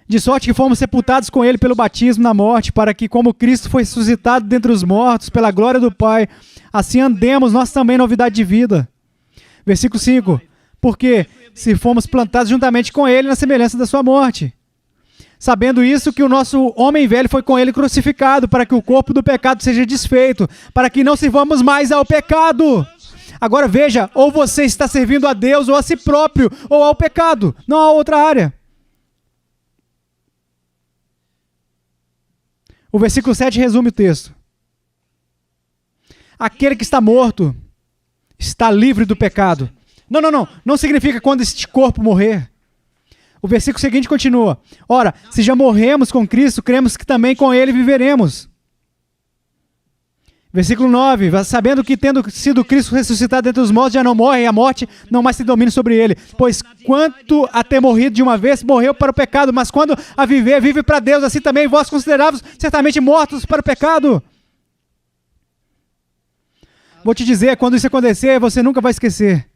De sorte que fomos sepultados com ele pelo batismo na morte, para que, como Cristo foi ressuscitado dentre os mortos, pela glória do Pai, assim andemos nós também em novidade de vida. Versículo 5. Porque, se fomos plantados juntamente com ele na semelhança da sua morte. Sabendo isso, que o nosso homem velho foi com ele crucificado, para que o corpo do pecado seja desfeito, para que não sirvamos mais ao pecado. Agora veja, ou você está servindo a Deus, ou a si próprio, ou ao pecado, não há outra área. O versículo 7 resume o texto. Aquele que está morto está livre do pecado. Não significa quando este corpo morrer. O versículo seguinte continua. Ora, se já morremos com Cristo, cremos que também com ele viveremos. Versículo 9. Sabendo que tendo sido Cristo ressuscitado dentre os mortos, já não morre, e a morte não mais tem domínio sobre ele. Pois quanto a ter morrido de uma vez, morreu para o pecado, mas quando a viver, vive para Deus. Assim também vós consideráveis certamente mortos para o pecado. Vou te dizer, quando isso acontecer, você nunca vai esquecer.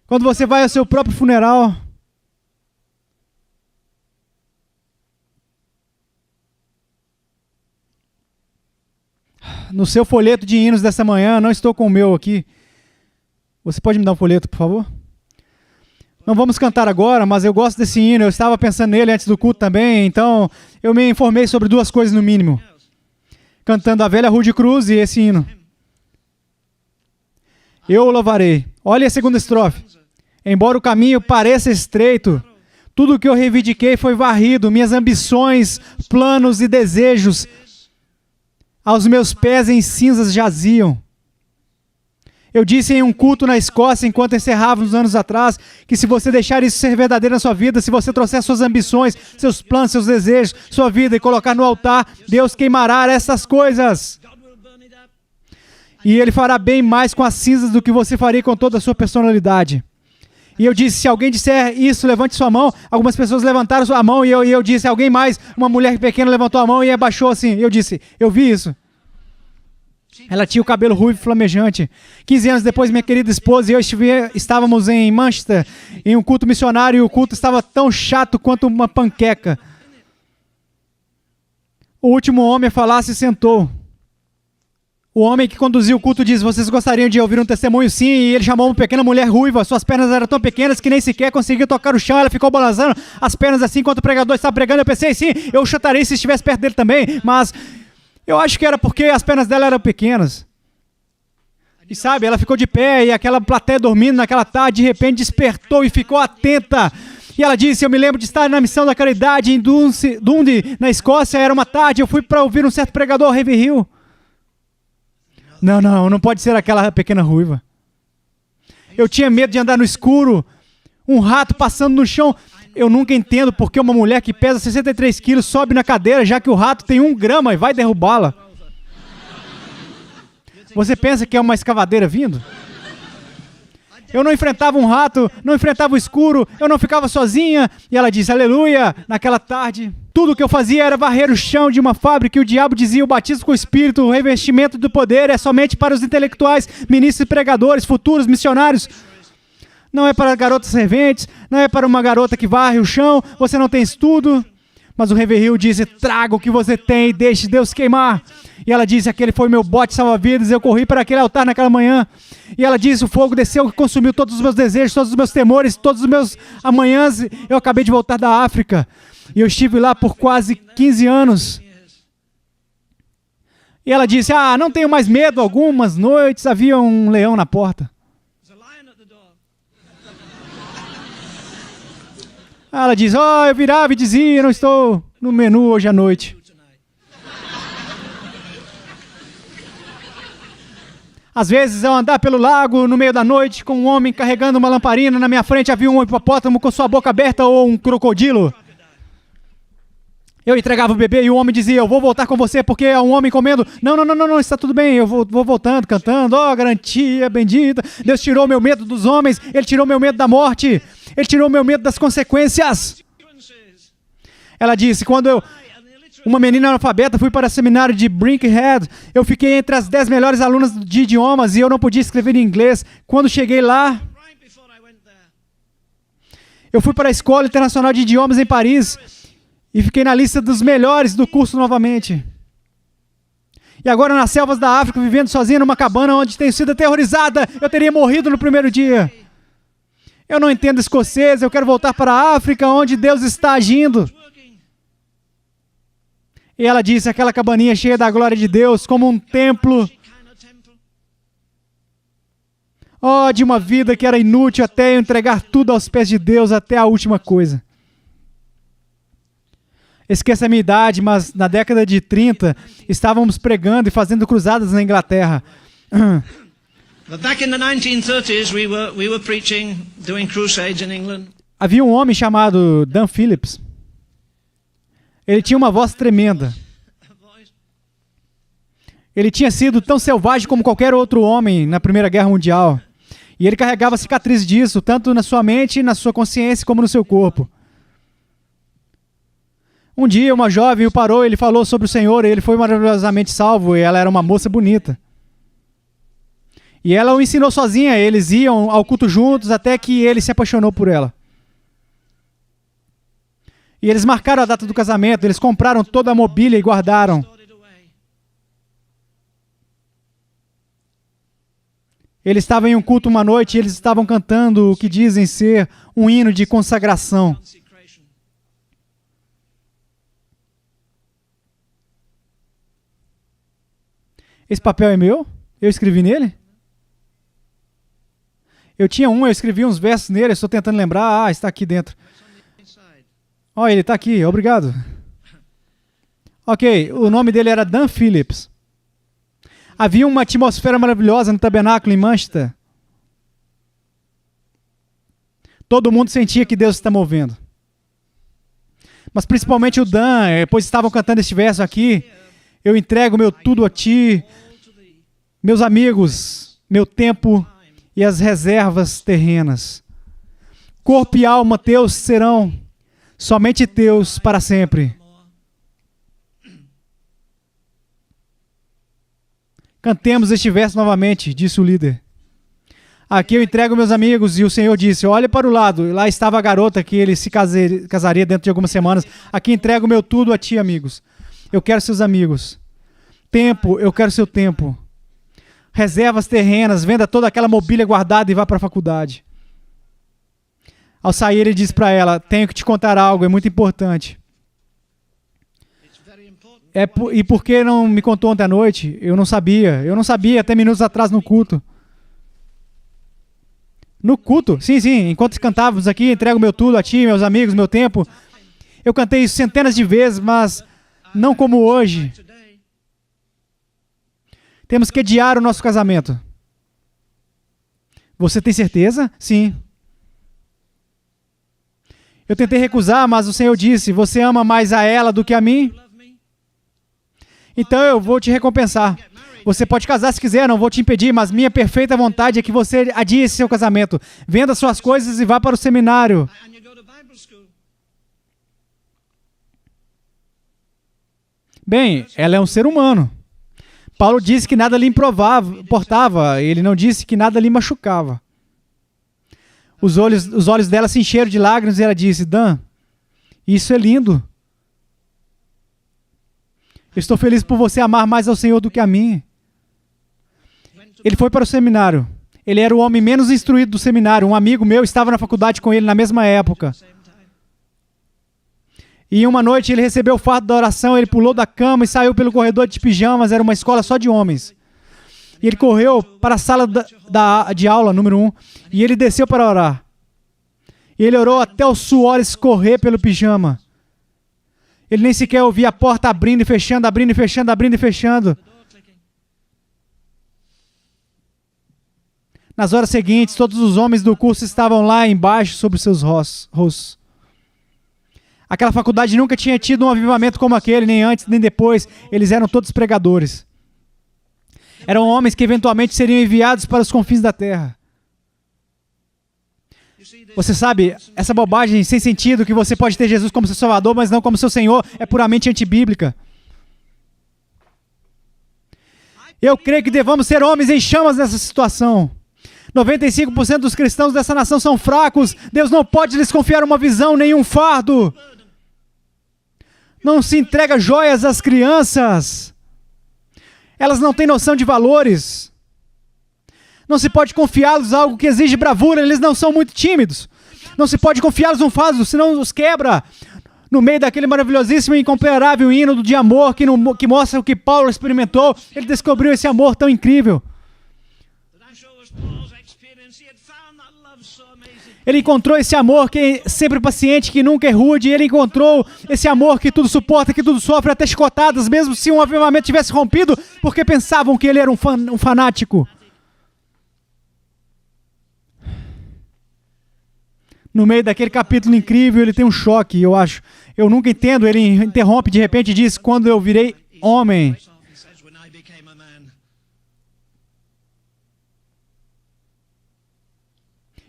Quando você vai ao seu próprio funeral, no seu folheto de hinos dessa manhã, não estou com o meu aqui. Você pode me dar um folheto, por favor? Não vamos cantar agora, mas eu gosto desse hino. Eu estava pensando nele antes do culto também, então eu me informei sobre 2 coisas no mínimo. Cantando a velha Rude Cruz e esse hino. Eu o louvarei. Olha a segunda estrofe. Embora o caminho pareça estreito, tudo o que eu reivindiquei foi varrido, minhas ambições, planos e desejos aos meus pés em cinzas jaziam. Eu disse em um culto na Escócia, enquanto encerrávamos anos atrás, que se você deixar isso ser verdadeiro na sua vida, se você trouxer suas ambições, seus planos, seus desejos, sua vida e colocar no altar, Deus queimará essas coisas. E Ele fará bem mais com as cinzas do que você faria com toda a sua personalidade. E eu disse, se alguém disser isso, levante sua mão. Algumas pessoas levantaram sua mão e eu disse, alguém mais? Uma mulher pequena levantou a mão e abaixou assim. Eu disse, eu vi isso. Ela tinha o cabelo ruivo flamejante. 15 anos depois, minha querida esposa e eu estávamos em Manchester, em um culto missionário, e o culto estava tão chato quanto uma panqueca. O último homem a falar se sentou. O homem que conduziu o culto diz, vocês gostariam de ouvir um testemunho? Sim, e ele chamou uma pequena mulher ruiva, suas pernas eram tão pequenas que nem sequer conseguia tocar o chão, ela ficou balançando as pernas assim enquanto o pregador estava pregando. Eu pensei, sim, eu chutarei se estivesse perto dele também, mas eu acho que era porque as pernas dela eram pequenas. E sabe, ela ficou de pé e aquela plateia dormindo naquela tarde, de repente despertou e ficou atenta. E ela disse, eu me lembro de estar na missão da caridade em Dundee, na Escócia, era uma tarde, eu fui para ouvir um certo pregador, Heavy Hill. Não pode ser aquela pequena ruiva. Eu tinha medo de andar no escuro, um rato passando no chão. Eu nunca entendo por que uma mulher que pesa 63 quilos sobe na cadeira, já que o rato tem 1 grama e vai derrubá-la. Você pensa que é uma escavadeira vindo? Eu não enfrentava um rato, não enfrentava o escuro, eu não ficava sozinha. E ela disse, aleluia, naquela tarde. Tudo o que eu fazia era varrer o chão de uma fábrica e o diabo dizia, o batismo com o Espírito, o revestimento do poder é somente para os intelectuais, ministros e pregadores, futuros missionários. Não é para garotas serventes, não é para uma garota que varre o chão, você não tem estudo. Mas o Reverend Hill disse, traga o que você tem e deixe Deus queimar. E ela disse, aquele foi meu bote salva-vidas, eu corri para aquele altar naquela manhã. E ela disse, o fogo desceu e consumiu todos os meus desejos, todos os meus temores, todos os meus amanhãs. Eu acabei de voltar da África. E eu estive lá por quase 15 anos. E ela disse, não tenho mais medo. Algumas noites havia um leão na porta. Ela diz, eu virava e dizia, não estou no menu hoje à noite. Às vezes, ao andar pelo lago, no meio da noite, com um homem carregando uma lamparina, na minha frente havia um hipopótamo com sua boca aberta ou um crocodilo. Eu entregava o bebê e o homem dizia, eu vou voltar com você porque é um homem comendo. Não, está tudo bem, eu vou voltando, cantando, garantia bendita. Deus tirou meu medo dos homens, Ele tirou meu medo da morte, Ele tirou meu medo das consequências. Ela disse, quando eu, uma menina analfabeta, fui para o seminário de Brinkhead, eu fiquei entre as 10 melhores alunas de idiomas e eu não podia escrever em inglês. Quando cheguei lá, eu fui para a Escola Internacional de Idiomas em Paris e fiquei na lista dos melhores do curso novamente. E agora nas selvas da África, vivendo sozinha numa cabana onde tenho sido aterrorizada, eu teria morrido no primeiro dia. Eu não entendo escocês, eu quero voltar para a África onde Deus está agindo. E ela disse, aquela cabaninha cheia da glória de Deus, como um templo. De uma vida que era inútil até eu entregar tudo aos pés de Deus, até a última coisa. Esqueça a minha idade, mas na década de 30, estávamos pregando e fazendo cruzadas na Inglaterra. But back in the 1930s, we were preaching, doing crusades in England. Havia um homem chamado Dan Phillips. Ele tinha uma voz tremenda. Ele tinha sido tão selvagem como qualquer outro homem na Primeira Guerra Mundial. E ele carregava cicatrizes disso, tanto na sua mente, na sua consciência, como no seu corpo. Um dia, uma jovem o parou, ele falou sobre o Senhor, e ele foi maravilhosamente salvo, e ela era uma moça bonita. E ela o ensinou sozinha, eles iam ao culto juntos, até que ele se apaixonou por ela. E eles marcaram a data do casamento, eles compraram toda a mobília e guardaram. Eles estavam em um culto uma noite e eles estavam cantando o que dizem ser um hino de consagração. Esse papel é meu? Eu escrevi nele? Eu tinha eu escrevi uns versos nele, estou tentando lembrar. Está aqui dentro. Ele está aqui, obrigado. Ok, o nome dele era Dan Phillips. Havia uma atmosfera maravilhosa no tabernáculo em Manchester. Todo mundo sentia que Deus está movendo. Mas principalmente o Dan, pois estavam cantando este verso aqui. Eu entrego meu tudo a ti, meus amigos, meu tempo e as reservas terrenas. Corpo e alma teus serão somente teus para sempre. Cantemos este verso novamente, disse o líder. Aqui eu entrego meus amigos, e o Senhor disse, olhe para o lado, e lá estava a garota que ele se casaria dentro de algumas semanas. Aqui entrego meu tudo a ti, amigos. Eu quero seus amigos. Tempo, eu quero seu tempo. Reservas terrenas, venda toda aquela mobília guardada e vá para a faculdade. Ao sair, ele disse para ela, tenho que te contar algo, é muito importante. E por que não me contou ontem à noite? Eu não sabia até minutos atrás no culto. No culto? Sim, enquanto cantávamos aqui, entrego meu tudo a ti, meus amigos, meu tempo. Eu cantei isso centenas de vezes, mas não como hoje. Temos que adiar o nosso casamento. Você tem certeza? Sim. Eu tentei recusar, mas o Senhor disse, você ama mais a ela do que a mim? Então eu vou te recompensar. Você pode casar se quiser, não vou te impedir, mas minha perfeita vontade é que você adie esse seu casamento. Venda suas coisas e vá para o seminário. Bem, ela é um ser humano. Paulo disse que nada lhe importava, ele não disse que nada lhe machucava. Os olhos dela se encheram de lágrimas e ela disse, Dan, isso é lindo. Eu estou feliz por você amar mais ao Senhor do que a mim. Ele foi para o seminário. Ele era o homem menos instruído do seminário. Um amigo meu estava na faculdade com ele na mesma época. E uma noite ele recebeu o fardo da oração, ele pulou da cama e saiu pelo corredor de pijamas, era uma escola só de homens. E ele correu para a sala de aula, número 1, e ele desceu para orar. E ele orou até o suor escorrer pelo pijama. Ele nem sequer ouvia a porta abrindo e fechando, abrindo e fechando, abrindo e fechando. Nas horas seguintes, todos os homens do curso estavam lá embaixo sobre seus rostos. Aquela faculdade nunca tinha tido um avivamento como aquele, nem antes, nem depois. Eles eram todos pregadores. Eram homens que eventualmente seriam enviados para os confins da terra. Você sabe, essa bobagem sem sentido que você pode ter Jesus como seu Salvador, mas não como seu Senhor, é puramente antibíblica. Eu creio que devamos ser homens em chamas nessa situação. 95% dos cristãos dessa nação são fracos. Deus não pode lhes confiar uma visão, nem um fardo. Não se entrega joias às crianças. Elas não têm noção de valores. Não se pode confiá-los algo que exige bravura, eles não são muito tímidos. Não se pode confiá-los um fardo, senão os quebra. No meio daquele maravilhosíssimo e incomparável hino de amor que mostra o que Paulo experimentou, ele descobriu esse amor tão incrível. Ele encontrou esse amor que é sempre paciente, que nunca é rude. Ele encontrou esse amor que tudo suporta, que tudo sofre, até chicotadas, mesmo se um avivamento tivesse rompido, porque pensavam que ele era um fanático. No meio daquele capítulo incrível, ele tem um choque, eu acho. Eu nunca entendo, ele interrompe de repente e diz, quando eu virei homem.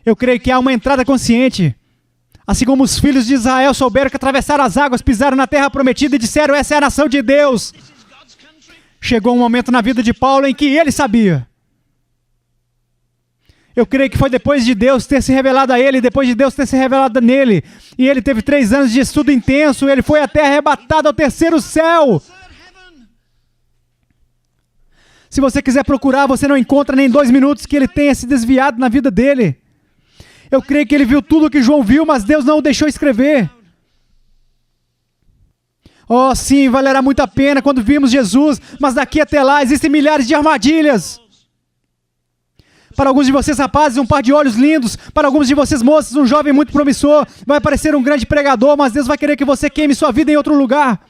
Eu creio que há uma entrada consciente. Assim como os filhos de Israel souberam que atravessaram as águas, pisaram na terra prometida e disseram, essa é a nação de Deus. Chegou um momento na vida de Paulo em que ele sabia. Eu creio que foi depois de Deus ter se revelado a ele, depois de Deus ter se revelado nele. E ele teve 3 anos de estudo intenso, ele foi até arrebatado ao 3º céu. Se você quiser procurar, você não encontra nem 2 minutos que ele tenha se desviado na vida dele. Eu creio que ele viu tudo o que João viu, mas Deus não o deixou escrever. Oh, sim, valerá muito a pena quando vimos Jesus, mas daqui até lá existem milhares de armadilhas. Para alguns de vocês, rapazes, um par de olhos lindos. Para alguns de vocês, moças, um jovem muito promissor. Vai parecer um grande pregador, mas Deus vai querer que você queime sua vida em outro lugar.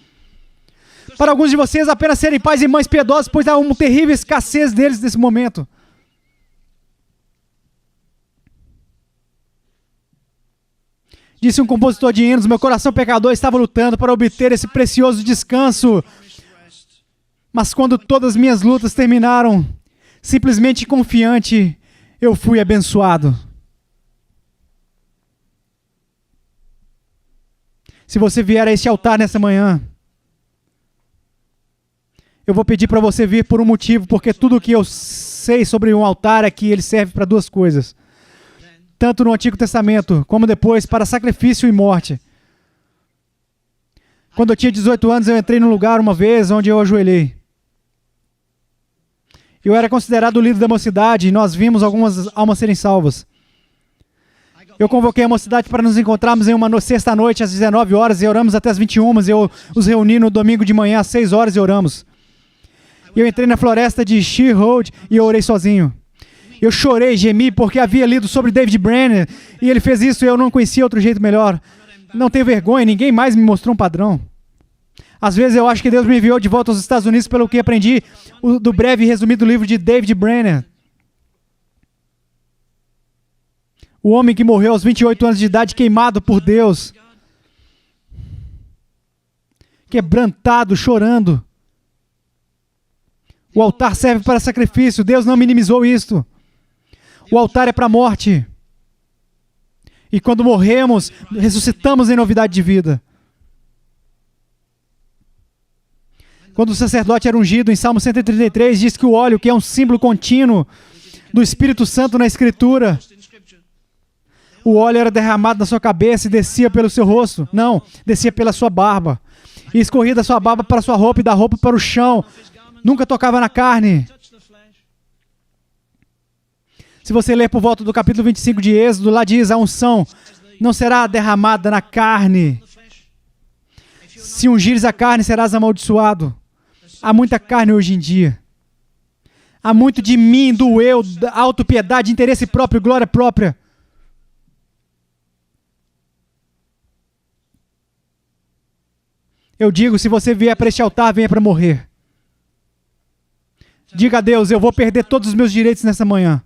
Para alguns de vocês, apenas serem pais e mães piedosos, pois há uma terrível escassez deles nesse momento. Disse um compositor de hinos, meu coração pecador estava lutando para obter esse precioso descanso. Mas quando todas as minhas lutas terminaram, simplesmente confiante, eu fui abençoado. Se você vier a este altar nessa manhã, eu vou pedir para você vir por um motivo, porque tudo o que eu sei sobre um altar é que ele serve para 2 coisas. Tanto no Antigo Testamento, como depois, para sacrifício e morte. Quando eu tinha 18 anos, eu entrei num lugar uma vez onde eu ajoelhei. Eu era considerado o líder da mocidade e nós vimos algumas almas serem salvas. Eu convoquei a mocidade para nos encontrarmos em uma sexta-noite às 19 horas e oramos até às 21. Eu os reuni no domingo de manhã às 6 horas e oramos. Eu entrei na floresta de Sheer Road e eu orei sozinho. Eu chorei, gemi, porque havia lido sobre David Brenner e ele fez isso e eu não conhecia outro jeito melhor. Não tenho vergonha, ninguém mais me mostrou um padrão. Às vezes eu acho que Deus me enviou de volta aos Estados Unidos pelo que aprendi do breve e resumido livro de David Brenner. O homem que morreu aos 28 anos de idade, queimado por Deus. Quebrantado, chorando. O altar serve para sacrifício. Deus não minimizou isto. O altar é para a morte. E quando morremos, ressuscitamos em novidade de vida. Quando o sacerdote era ungido, em Salmo 133, diz que o óleo, que é um símbolo contínuo do Espírito Santo na Escritura, o óleo era derramado na sua cabeça e descia pelo seu rosto. Não, descia pela sua barba. E escorria da sua barba para a sua roupa e da roupa para o chão. Nunca tocava na carne. Se você ler por volta do capítulo 25 de Êxodo, lá diz, a unção não será derramada na carne. Se ungires a carne, serás amaldiçoado. Há muita carne hoje em dia. Há muito de mim, do eu, da autopiedade, interesse próprio, glória própria. Eu digo, se você vier para este altar, venha para morrer. Diga a Deus, eu vou perder todos os meus direitos nessa manhã.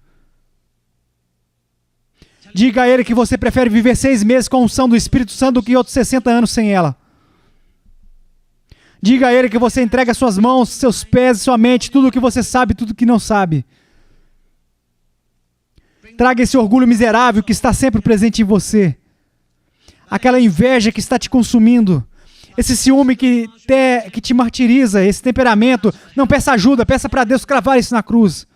Diga a Ele que você prefere viver 6 meses com a unção do Espírito Santo do que outros 60 anos sem ela. Diga a Ele que você entrega suas mãos, seus pés, sua mente, tudo o que você sabe, tudo o que não sabe. Traga esse orgulho miserável que está sempre presente em você. Aquela inveja que está te consumindo. Esse ciúme que te martiriza, esse temperamento. Não peça ajuda, peça para Deus cravar isso na cruz.